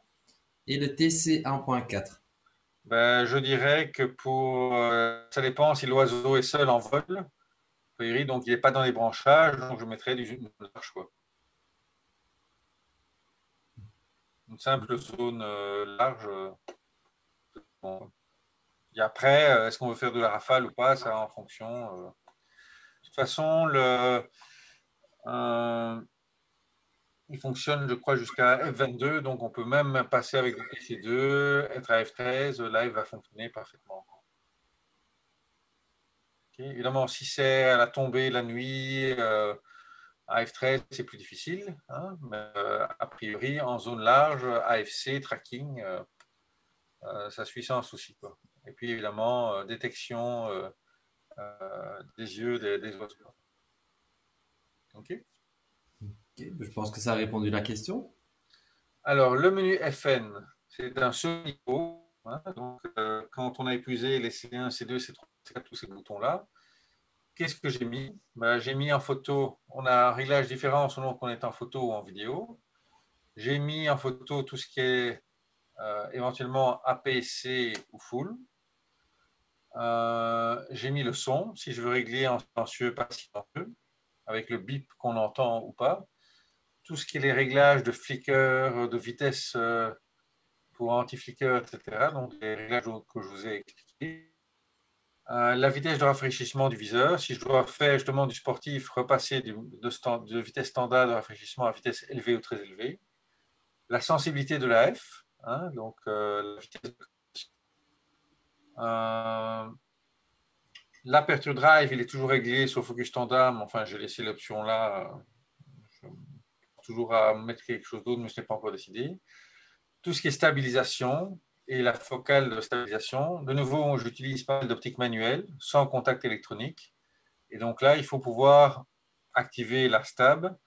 et le TC 1.4? Ben, je dirais que ça dépend si l'oiseau est seul en vol, donc il n'est pas dans les branchages, donc je mettrais du large, quoi. Une simple zone large. Bon. Et après, est-ce qu'on veut faire de la rafale ou pas, ça en fonction. De toute façon, il fonctionne, je crois, jusqu'à F22, donc on peut même passer avec du PC2, être à F13, là, il va fonctionner parfaitement. Okay. Évidemment, si c'est à la tombée la nuit, à F13, c'est plus difficile, hein, mais a priori, en zone large, AFC, tracking, ça suit sans souci, quoi. Et puis, évidemment, détection des yeux des oiseaux. OK. Ok, je pense que ça a répondu à la question. Alors, le menu FN, c'est un seul niveau. Hein, donc, quand on a épuisé les C1, C2, C3, C4, tous ces boutons-là, qu'est-ce que j'ai mis? Ben, j'ai mis en photo, on a un réglage différent selon qu'on est en photo ou en vidéo. J'ai mis en photo tout ce qui est éventuellement APC ou full. J'ai mis le son, si je veux régler en silencieux, pas silencieux, avec le bip qu'on entend ou pas. Tout ce qui est les réglages de flicker, de vitesse pour anti-flicker, etc. Donc, les réglages que je vous ai expliqués. La vitesse de rafraîchissement du viseur. Si je dois faire justement du sportif, repasser de vitesse standard de rafraîchissement à vitesse élevée ou très élevée. La sensibilité de la F, hein, donc la vitesse l'aperture drive, il est toujours réglé sur focus standard, mais enfin, j'ai laissé l'option là. Toujours à mettre quelque chose d'autre, mais je n'ai pas encore décidé. Tout ce qui est stabilisation et la focale de stabilisation. De nouveau, j'utilise pas d'optique manuelle, sans contact électronique. Et donc là, il faut pouvoir activer la stab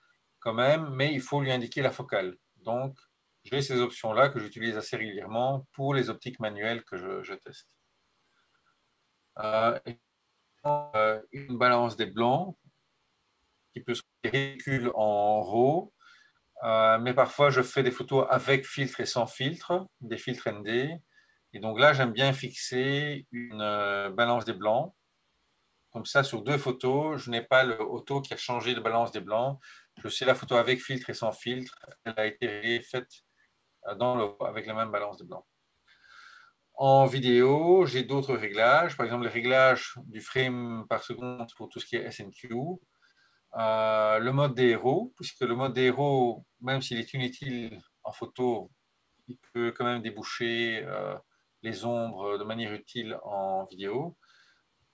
quand même, mais il faut lui indiquer la focale. Donc, j'ai ces options-là que j'utilise assez régulièrement pour les optiques manuelles que je teste. Une balance des blancs qui peut se récule en RAW, mais parfois je fais des photos avec filtre et sans filtre, des filtres ND. Et donc là, j'aime bien fixer une balance des blancs. Comme ça, sur deux photos, je n'ai pas le auto qui a changé de balance des blancs. Je sais la photo avec filtre et sans filtre. Elle a été faite avec la même balance des blancs. En vidéo, j'ai d'autres réglages. Par exemple, les réglages du frame par seconde pour tout ce qui est SNQ. Le mode des héros, puisque le mode des héros, même s'il est inutile en photo, il peut quand même déboucher les ombres de manière utile en vidéo.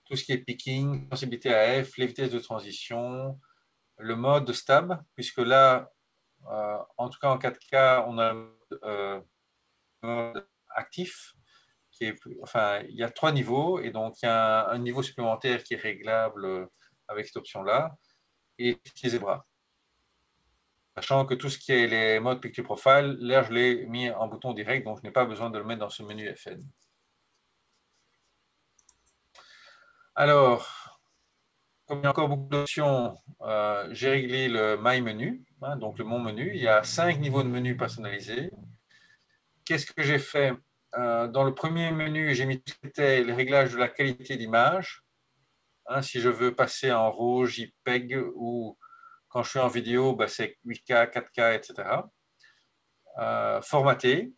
Tout ce qui est picking, sensibilité à F, les vitesses de transition, le mode stab, puisque là, en tout cas en 4K, on a le mode actif, qui est, enfin, il y a 3 niveaux, et donc il y a un niveau supplémentaire qui est réglable avec cette option-là, et les zébras. Sachant que tout ce qui est les modes Picture Profile, là, je l'ai mis en bouton direct, donc je n'ai pas besoin de le mettre dans ce menu FN. Alors, comme il y a encore beaucoup d'options, j'ai réglé le My Menu, hein, donc le Mon Menu. Il y a 5 niveaux de menu personnalisés. Qu'est-ce que j'ai fait? Dans le premier menu, j'ai mis les réglages de la qualité d'image. Hein, si je veux passer en RAW, JPEG, ou quand je suis en vidéo, bah, c'est 8K, 4K, etc. Formater,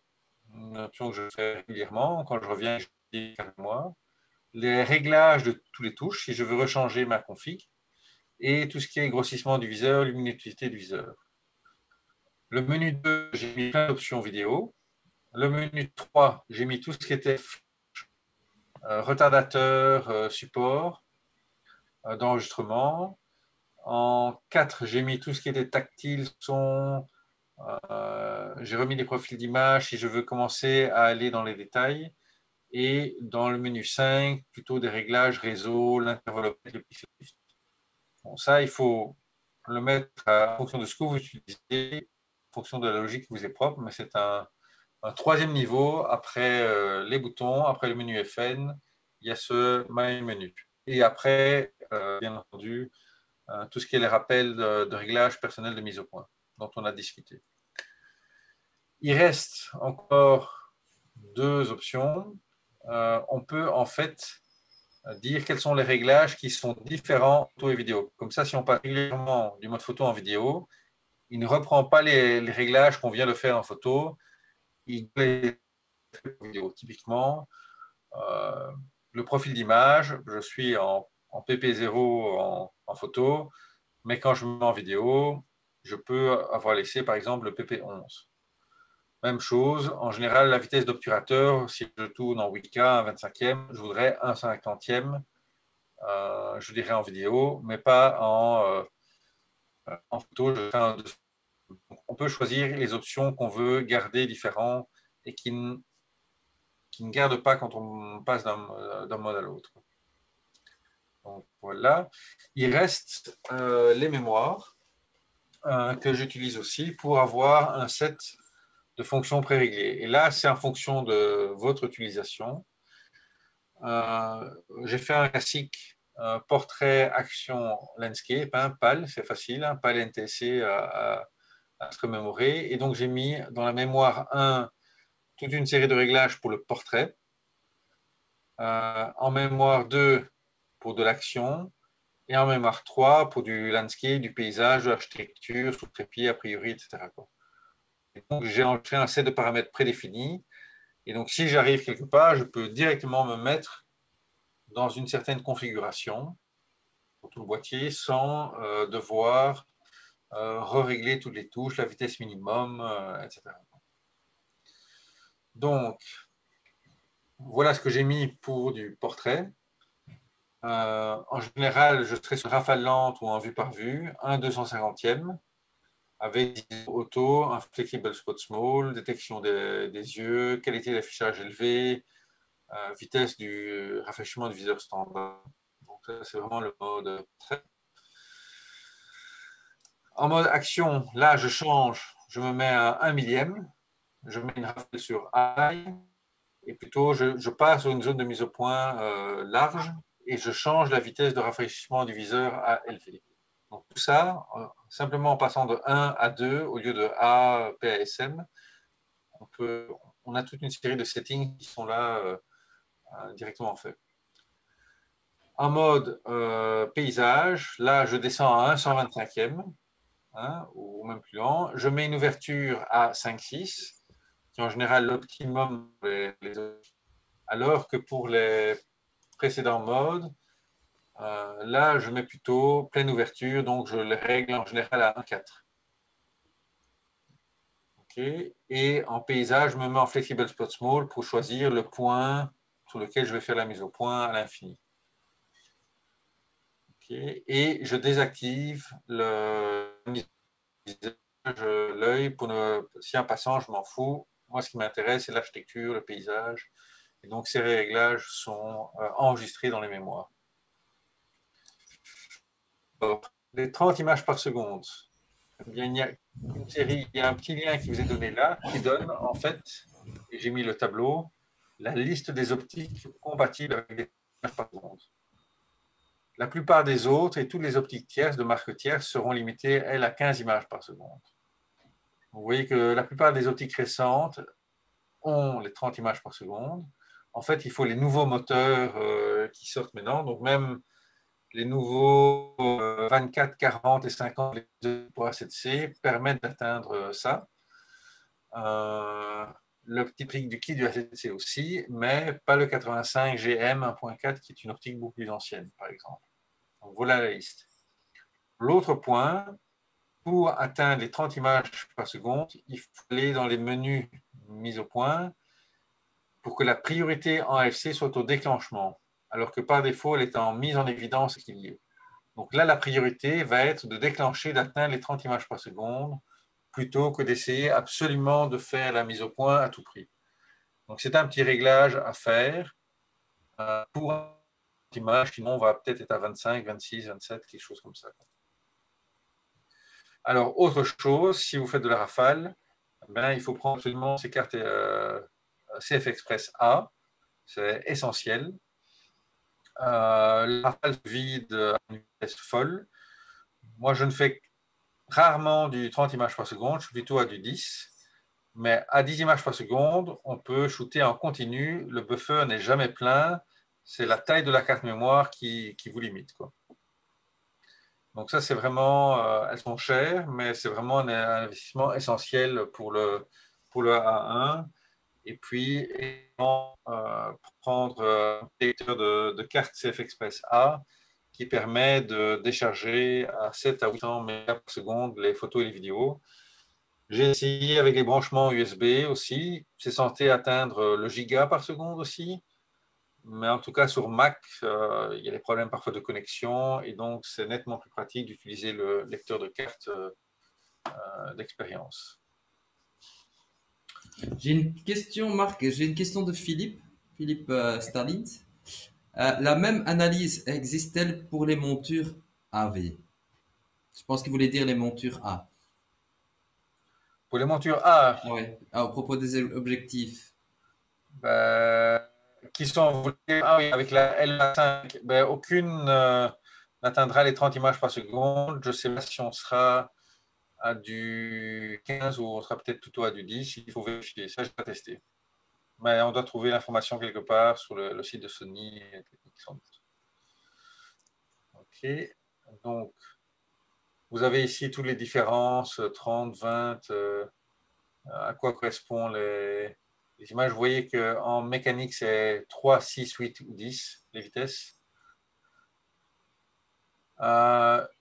une option que je fais régulièrement. Quand je reviens, je dis 4 mois. Les réglages de tous les touches, si je veux rechanger ma config. Et tout ce qui est grossissement du viseur, luminosité du viseur. Le menu 2, j'ai mis plein d'options vidéo. Le menu 3, j'ai mis tout ce qui était retardateur, support d'enregistrement. En 4, j'ai mis tout ce qui était tactile, son. J'ai remis les profils d'image si je veux commencer à aller dans les détails. Et dans le menu 5, plutôt des réglages réseau, l'intervolomètre, le pixel shift. Bon, ça, il faut le mettre en fonction de ce que vous utilisez, en fonction de la logique qui vous est propre, mais c'est un troisième niveau. Après les boutons, après le menu FN, il y a ce My Menu. Et après, bien entendu, tout ce qui est les rappels de réglage personnel de mise au point, dont on a discuté. Il reste encore 2 options. On peut en fait dire quels sont les réglages qui sont différents photo et vidéo. Comme ça, si on passe régulièrement du mode photo en vidéo, il ne reprend pas les réglages qu'on vient de faire en photo, il les en vidéo. Typiquement, le profil d'image, je suis en PP0 en photo, mais quand je me mets en vidéo, je peux avoir laissé par exemple le PP11. Même chose, en général, la vitesse d'obturateur, si je tourne en 8K, un 25e, je voudrais un 50e, je dirais en vidéo, mais pas en photo. On peut choisir les options qu'on veut garder différents et qui ne gardent pas quand on passe d'un mode à l'autre. Donc voilà. Il reste les mémoires que j'utilise aussi pour avoir un set de fonctions préréglées. Et là, c'est en fonction de votre utilisation. J'ai fait un classique portrait, action, landscape, hein, PAL, c'est facile, hein, PAL NTSC à se remémorer. Et donc, j'ai mis dans la mémoire 1 toute une série de réglages pour le portrait. En mémoire 2 pour de l'action. Et en mémoire 3 pour du landscape, du paysage, de l'architecture, sous trépied, a priori, etc. Et donc, j'ai enregistré un set de paramètres prédéfinis. Et donc, si j'arrive quelque part, je peux directement me mettre dans une certaine configuration pour tout le boîtier sans devoir régler toutes les touches, la vitesse minimum, etc. Donc, voilà ce que j'ai mis pour du portrait. En général, je serai sur rafale lente ou en vue par vue, un 250e, avec auto, un flexible spot small, détection des yeux, qualité d'affichage élevée, vitesse du rafraîchissement du viseur standard. Donc ça, c'est vraiment le mode portrait. En mode action, là, je change, je me mets à 1 millième, je mets une rafale sur high, et plutôt je passe sur une zone de mise au point large, et je change la vitesse de rafraîchissement du viseur à élevé. Donc tout ça, simplement en passant de 1 à 2 au lieu de A, PASM, on a toute une série de settings qui sont là directement faits. En mode paysage, là je descends à 1 125e, hein, ou même plus lent. Je mets une ouverture à 5-6, qui est en général l'optimum alors que pour les précédents modes, là, je mets plutôt pleine ouverture, donc je les règle en général à 1,4. Okay. Et en paysage, je me mets en Flexible Spot Small pour choisir le point sur lequel je vais faire la mise au point à l'infini. Okay. Et je désactive l'œil pour si un passant, je m'en fous. Moi, ce qui m'intéresse, c'est l'architecture, le paysage. Et donc, ces réglages sont enregistrés dans les mémoires. Alors, les 30 images par seconde. Eh bien, il y a une série, il y a un petit lien qui vous est donné là, qui donne, en fait, et j'ai mis le tableau, la liste des optiques compatibles avec les images par seconde. La plupart des autres et toutes les optiques tierces de marque tierce seront limitées, elles, à 15 images par seconde. Vous voyez que la plupart des optiques récentes ont les 30 images par seconde. En fait, il faut les nouveaux moteurs qui sortent maintenant. Donc, même les nouveaux 24, 40 et 50 pour A7C permettent d'atteindre ça. L'optique du kit du A7C aussi, mais pas le 85 GM 1.4 qui est une optique beaucoup plus ancienne, par exemple. Donc, voilà la liste. L'autre point, pour atteindre les 30 images par seconde, il faut aller dans les menus mis au point pour que la priorité en AFC soit au déclenchement, alors que par défaut, elle est en mise en évidence qu'il y est. Donc là, la priorité va être de déclencher, d'atteindre les 30 images par seconde, plutôt que d'essayer absolument de faire la mise au point à tout prix. Donc c'est un petit réglage à faire pour une image, sinon on va peut-être être à 25, 26, 27, quelque chose comme ça. Alors, autre chose, si vous faites de la rafale, ben, il faut prendre absolument ces cartes CF Express A, c'est essentiel. La rafale se vide à une vitesse folle. Moi, je ne fais rarement du 30 images par seconde, je suis plutôt à du 10. Mais à 10 images par seconde, on peut shooter en continu. Le buffer n'est jamais plein. C'est la taille de la carte mémoire qui vous limite, quoi. Donc ça, c'est vraiment, elles sont chères, mais c'est vraiment un investissement essentiel pour le A1. Et puis, également, prendre un lecteur de carte CF Express A qui permet de décharger à 7 à 800 mégas par seconde les photos et les vidéos. J'ai essayé avec les branchements USB aussi. C'est censé atteindre le giga par seconde aussi. Mais en tout cas, sur Mac, il y a des problèmes parfois de connexion et donc c'est nettement plus pratique d'utiliser le lecteur de carte d'expérience. J'ai une question, Marc, j'ai une question de Philippe Stalins. La même analyse existe-t-elle pour les montures AV? Je pense qu'il voulait dire les montures A. Pour les montures A, Ouais. À propos des objectifs. qui sont ah oui, avec la L5, aucune n'atteindra les 30 images par seconde. Je ne sais pas si on sera à du 15 ou on sera peut-être plutôt à du 10. Il faut vérifier. Ça, je n'ai pas testé. Mais on doit trouver l'information quelque part sur le site de Sony. Sans doute. OK. Donc, vous avez ici toutes les différences, 30, 20, à quoi correspondent les images. Vous voyez qu'en mécanique, c'est 3, 6, 8 ou 10, les vitesses.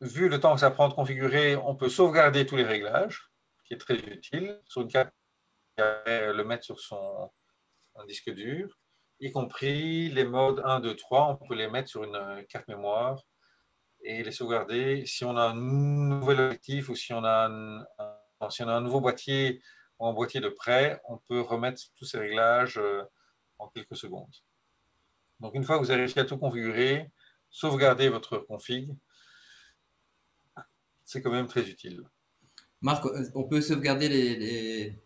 Vu le temps que ça prend de configurer, on peut sauvegarder tous les réglages, ce qui est très utile. Sur une carte, le mettre sur son disque dur, y compris les modes 1, 2, 3, on peut les mettre sur une carte mémoire et les sauvegarder. Si on a un nouvel objectif ou si on a un nouveau boîtier ou un boîtier de prêt, on peut remettre tous ces réglages en quelques secondes. Donc une fois que vous avez réussi à tout configurer, sauvegardez votre config. C'est quand même très utile. Marc, on peut sauvegarder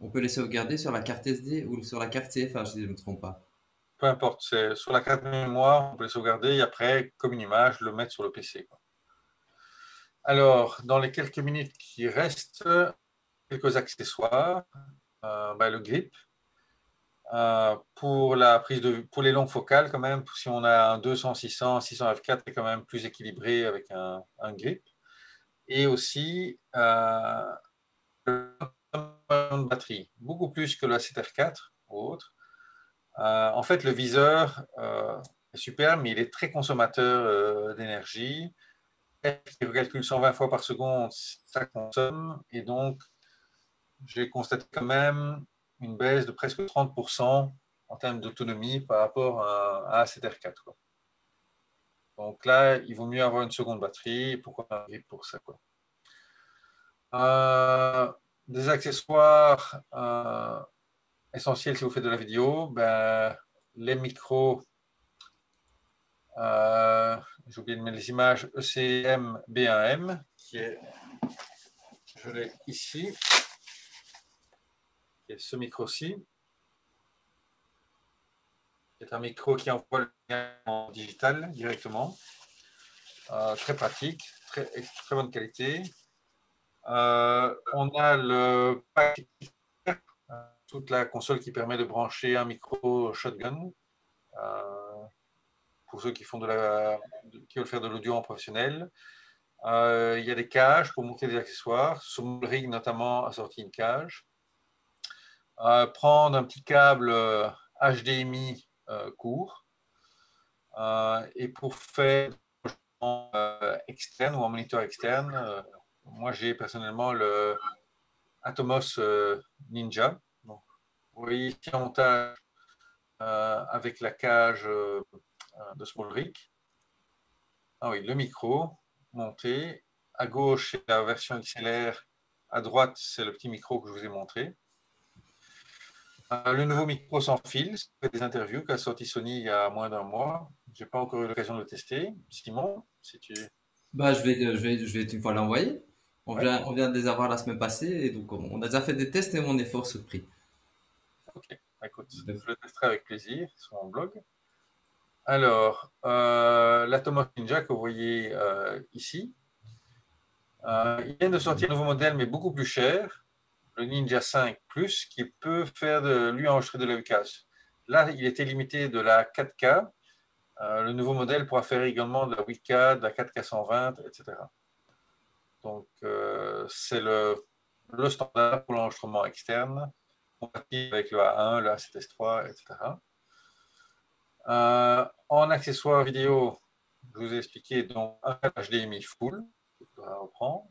on peut les sauvegarder sur la carte SD ou sur la carte CFH, si je ne me trompe pas. Peu importe, c'est sur la carte mémoire, on peut les sauvegarder et après, comme une image, le mettre sur le PC, quoi. Alors, dans les quelques minutes qui restent, quelques accessoires. Le grip. Pour la prise pour les longues focales, quand même, si on a un 200, 600, 600 f4, c'est quand même plus équilibré avec un grip. Et aussi, le batterie, beaucoup plus que le A7R4 ou autre. En fait, le viseur est super, mais il est très consommateur d'énergie. Il calcule 120 fois par seconde, ça consomme. Et donc, j'ai constaté quand même une baisse de presque 30% en termes d'autonomie par rapport à A7R4, quoi. Donc là, il vaut mieux avoir une seconde batterie. Pourquoi pas un grip pour ça, quoi. Des accessoires essentiels si vous faites de la vidéo, ben, les micros, j'ai oublié de mettre les images, ECM B1M, qui est, je l'ai ici, qui est ce micro-ci, qui est un micro qui envoie le lien en digital directement. Très pratique, très bonne qualité. On a le pack, toute la console qui permet de brancher un micro shotgun. Pour ceux qui veulent faire de l'audio en professionnel. Il y a des cages pour monter des accessoires. Soulrig notamment a sorti une cage. Prendre un petit câble HDMI court. Et pour faire externe ou en moniteur externe, moi j'ai personnellement le Atomos Ninja. Donc, vous voyez ici en montage avec la cage de Smallrig. Ah oui, le micro monté. À gauche, c'est la version XLR. À droite, c'est le petit micro que je vous ai montré. Le nouveau micro sans fil, c'est des interviews qu'a sorti Sony il y a moins d'un mois. Je n'ai pas encore eu l'occasion de le tester. Simon, si tu... Bah, je vais une fois l'envoyer. Ouais, On vient de les avoir la semaine passée et donc on a déjà fait des tests et on est fort surpris. ok. Écoute, Donc, je le testerai avec plaisir sur mon blog. Alors, l'Atomos Ninja que vous voyez ici, il vient de sortir un nouveau modèle, mais beaucoup plus cher, le Ninja 5 Plus, qui peut faire lui enregistrer de la 8K. Là, il était limité de la 4K. Le nouveau modèle pourra faire également de la 8K, de la 4K 120, etc. Donc, c'est le standard pour l'enregistrement externe, compatible avec le A1, le A7S3, etc. En accessoires vidéo, je vous ai expliqué donc un HDMI full, il faudra reprendre.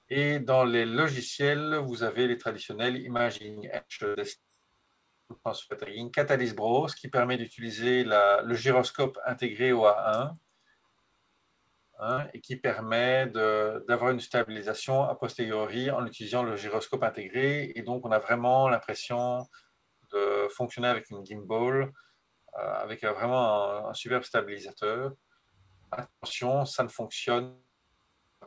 Et dans les logiciels, vous avez les traditionnels Imaging Edge, Catalyst Browse qui permet d'utiliser le gyroscope intégré au A1 et qui permet d'avoir une stabilisation a posteriori en utilisant le gyroscope intégré. Et donc, on a vraiment l'impression de fonctionner avec une gimbal, avec vraiment un superbe stabilisateur. Attention, ça ne fonctionne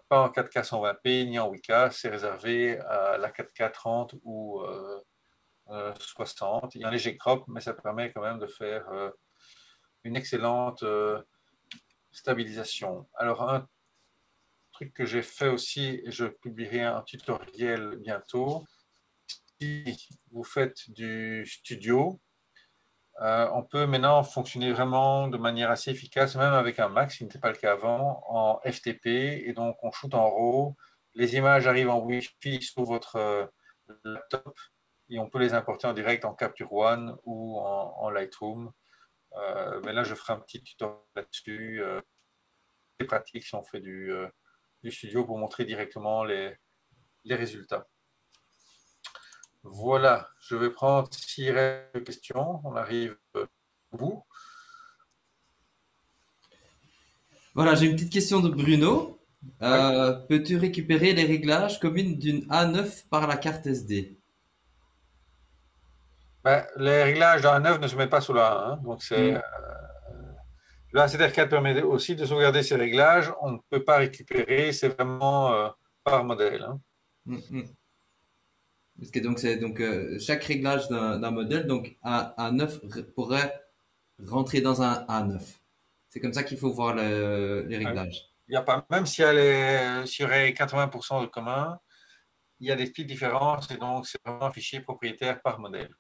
pas en 4K 120p ni en 8K, c'est réservé à la 4K 30 ou 60. Il y a un léger crop, mais ça permet quand même de faire une excellente stabilisation. Alors, un truc que j'ai fait aussi, et je publierai un tutoriel bientôt, si vous faites du studio, on peut maintenant fonctionner vraiment de manière assez efficace, même avec un Mac, ce qui n'était pas le cas avant, en FTP. Et donc, on shoot en RAW. Les images arrivent en Wi-Fi sur votre laptop et on peut les importer en direct en Capture One ou en Lightroom. Mais là, je ferai un petit tutoriel là-dessus. C'est pratique si on fait du studio pour montrer directement les résultats. Voilà, je vais prendre s'il reste des questions. On arrive au bout. voilà, j'ai une petite question de Bruno. Ouais. Peux-tu récupérer les réglages communes d'une A9 par la carte SD? Ben, les réglages dans A9 ne se mettent pas sous la A1. Donc Hmm, le A7R4 permet aussi de sauvegarder ces réglages. On ne peut pas récupérer, c'est vraiment par modèle. hmm, hmm. Parce que donc c'est donc chaque réglage d'un modèle, donc un A9 pourrait rentrer dans un A9. C'est comme ça qu'il faut voir les réglages. Il y a pas, même s'il y aurait 80% de commun, il y a des petites différences et donc c'est vraiment un fichier propriétaire par modèle.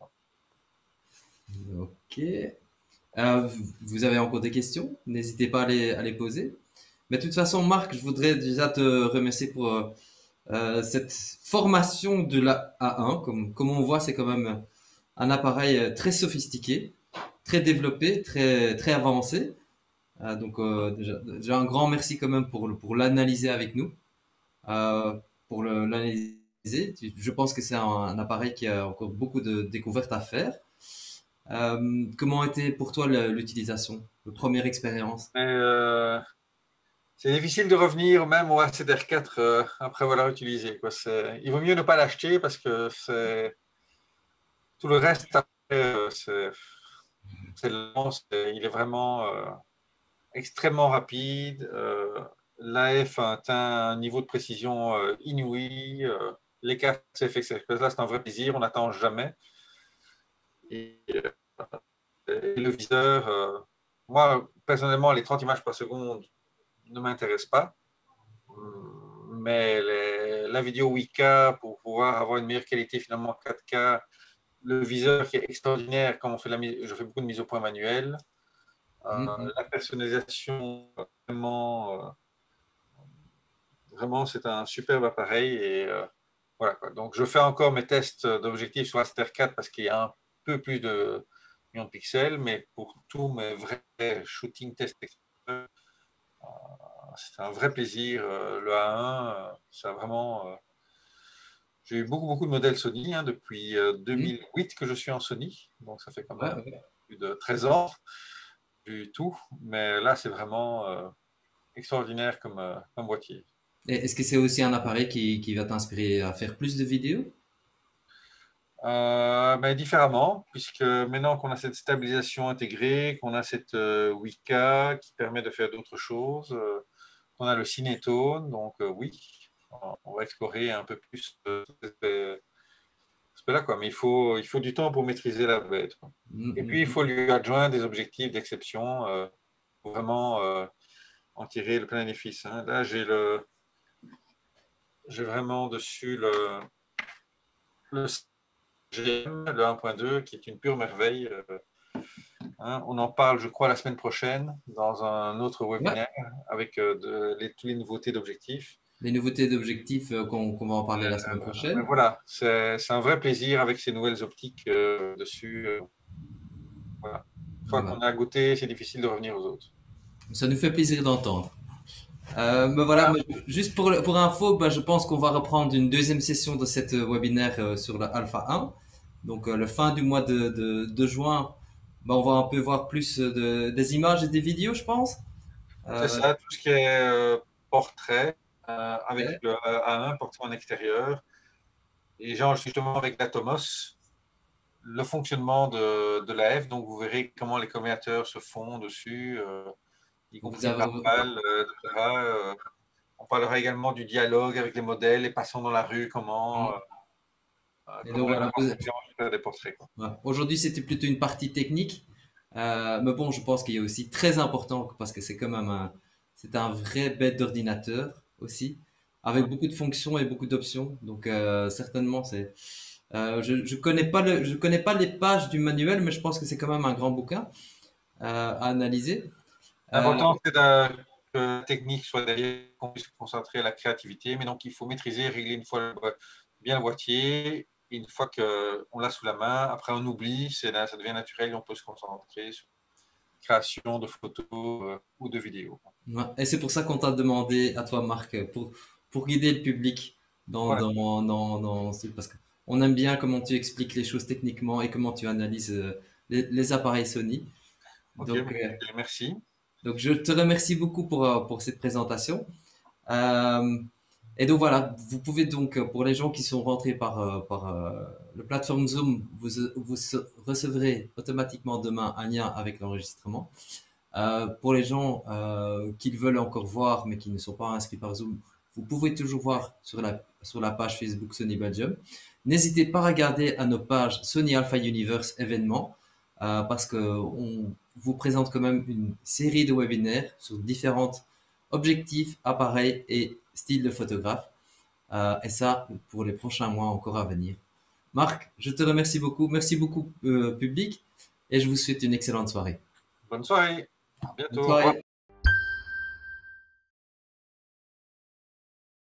Ok. Vous avez encore des questions? N'hésitez pas à les poser. Mais de toute façon, Marc, je voudrais déjà te remercier pour cette formation de la A1. Comme on voit, c'est quand même un appareil très sophistiqué, très développé, très avancé. Donc déjà un grand merci quand même pour l'analyser avec nous, pour l'analyser. Je pense que c'est un appareil qui a encore beaucoup de découvertes à faire. Comment était pour toi l'utilisation, la première expérience? Mais, c'est difficile de revenir même au ACDR4 après avoir utilisé, quoi. Il vaut mieux ne pas l'acheter parce que tout le reste après, c'est lent, il est vraiment extrêmement rapide. L'AF a atteint un niveau de précision inouï. Les cartes CFX Express, c'est un vrai plaisir, on n'attend jamais. Et, et le viseur, moi, personnellement, les 30 images par seconde ne m'intéressent pas. Mais la vidéo 8K, pour pouvoir avoir une meilleure qualité finalement 4K, le viseur qui est extraordinaire quand je fais beaucoup de mise au point manuelle. Mhm. La personnalisation, vraiment, vraiment c'est un superbe appareil. Et voilà, quoi. Donc, je fais encore mes tests d'objectifs sur Aster 4 parce qu'il y a un peu plus de millions de pixels, mais pour tous mes vrais shooting tests, c'est un vrai plaisir. Le A1, ça a vraiment. J'ai eu beaucoup de modèles Sony hein, depuis Mhm. 2008 que je suis en Sony, donc ça fait quand Ouais, même ouais. plus de 13 ans, j'ai eu tout, mais là c'est vraiment extraordinaire comme boîtier. Et est-ce que c'est aussi un appareil qui va t'inspirer à faire plus de vidéos? Mais différemment, puisque maintenant qu'on a cette stabilisation intégrée, qu'on a cette 8K qui permet de faire d'autres choses, qu'on a le Cinétone, donc oui, on va explorer un peu plus là, quoi. Mais il faut du temps pour maîtriser la bête, quoi. Et puis, il Mhm. faut lui adjoindre des objectifs d'exception pour vraiment en tirer le plein bénéfice, hein. Là, j'ai vraiment dessus le GM, le 1.2, qui est une pure merveille. Hein. On en parle, je crois, la semaine prochaine dans un autre Ouais, webinaire avec toutes les nouveautés d'objectifs. les nouveautés d'objectifs qu'on va en parler la semaine Mais prochaine. voilà, c'est un vrai plaisir avec ces nouvelles optiques dessus. Voilà. Une fois Voilà. qu'on a goûté, c'est difficile de revenir aux autres. Ça nous fait plaisir d'entendre. Mais voilà, Voilà. mais juste pour info, ben, je pense qu'on va reprendre une deuxième session de cette webinaire sur le Alpha 1. Donc, le fin du mois de juin, ben, on va un peu voir plus des images et des vidéos, je pense. C'est Euh, ça, tout ce qui est portrait avec ouais. le A1, portrait en extérieur. Et genre, justement, avec l'Atomos, le fonctionnement de l'AF. Donc, vous verrez comment les commentateurs se font dessus, y Vous compris avez, par balle, etc. On parlera également du dialogue avec les modèles, les passants dans la rue, comment, et donc comment les voilà, comment faire des portraits, quoi. ouais. Aujourd'hui, c'était plutôt une partie technique. Mais bon, je pense qu'il y a aussi très important parce que c'est quand même c'est un vrai bête d'ordinateur aussi, avec beaucoup de fonctions et beaucoup d'options. Donc certainement, je connais pas les pages du manuel, mais je pense que c'est quand même un grand bouquin à analyser. Euh, L'important, c'est que la technique soit derrière, qu'on puisse se concentrer à la créativité. Mais donc, il faut maîtriser, régler une fois bien le boîtier. Et une fois qu'on l'a sous la main, après, on oublie, là, ça devient naturel et on peut se concentrer sur la création de photos ou de vidéos. ouais. Et c'est pour ça qu'on t'a demandé à toi, Marc, pour guider le public Voilà. parce qu'on aime bien comment tu expliques les choses techniquement et comment tu analyses les appareils Sony. OK, Donc, merci. donc je te remercie beaucoup pour cette présentation. Euh, et donc voilà, vous pouvez donc, pour les gens qui sont rentrés par le plateforme Zoom, recevrez automatiquement demain un lien avec l'enregistrement. Pour les gens qui le veulent encore voir mais qui ne sont pas inscrits par Zoom, vous pouvez toujours voir sur la page Facebook Sony Belgium. N'hésitez pas à regarder à nos pages Sony Alpha Universe événements parce qu'on vous présente quand même une série de webinaires sur différents objectifs, appareils et styles de photographe. Et ça pour les prochains mois encore à venir. Marc, je te remercie beaucoup. Merci beaucoup public et je vous souhaite une excellente soirée. Bonne soirée. À Bonne bientôt. Au revoir. soirée.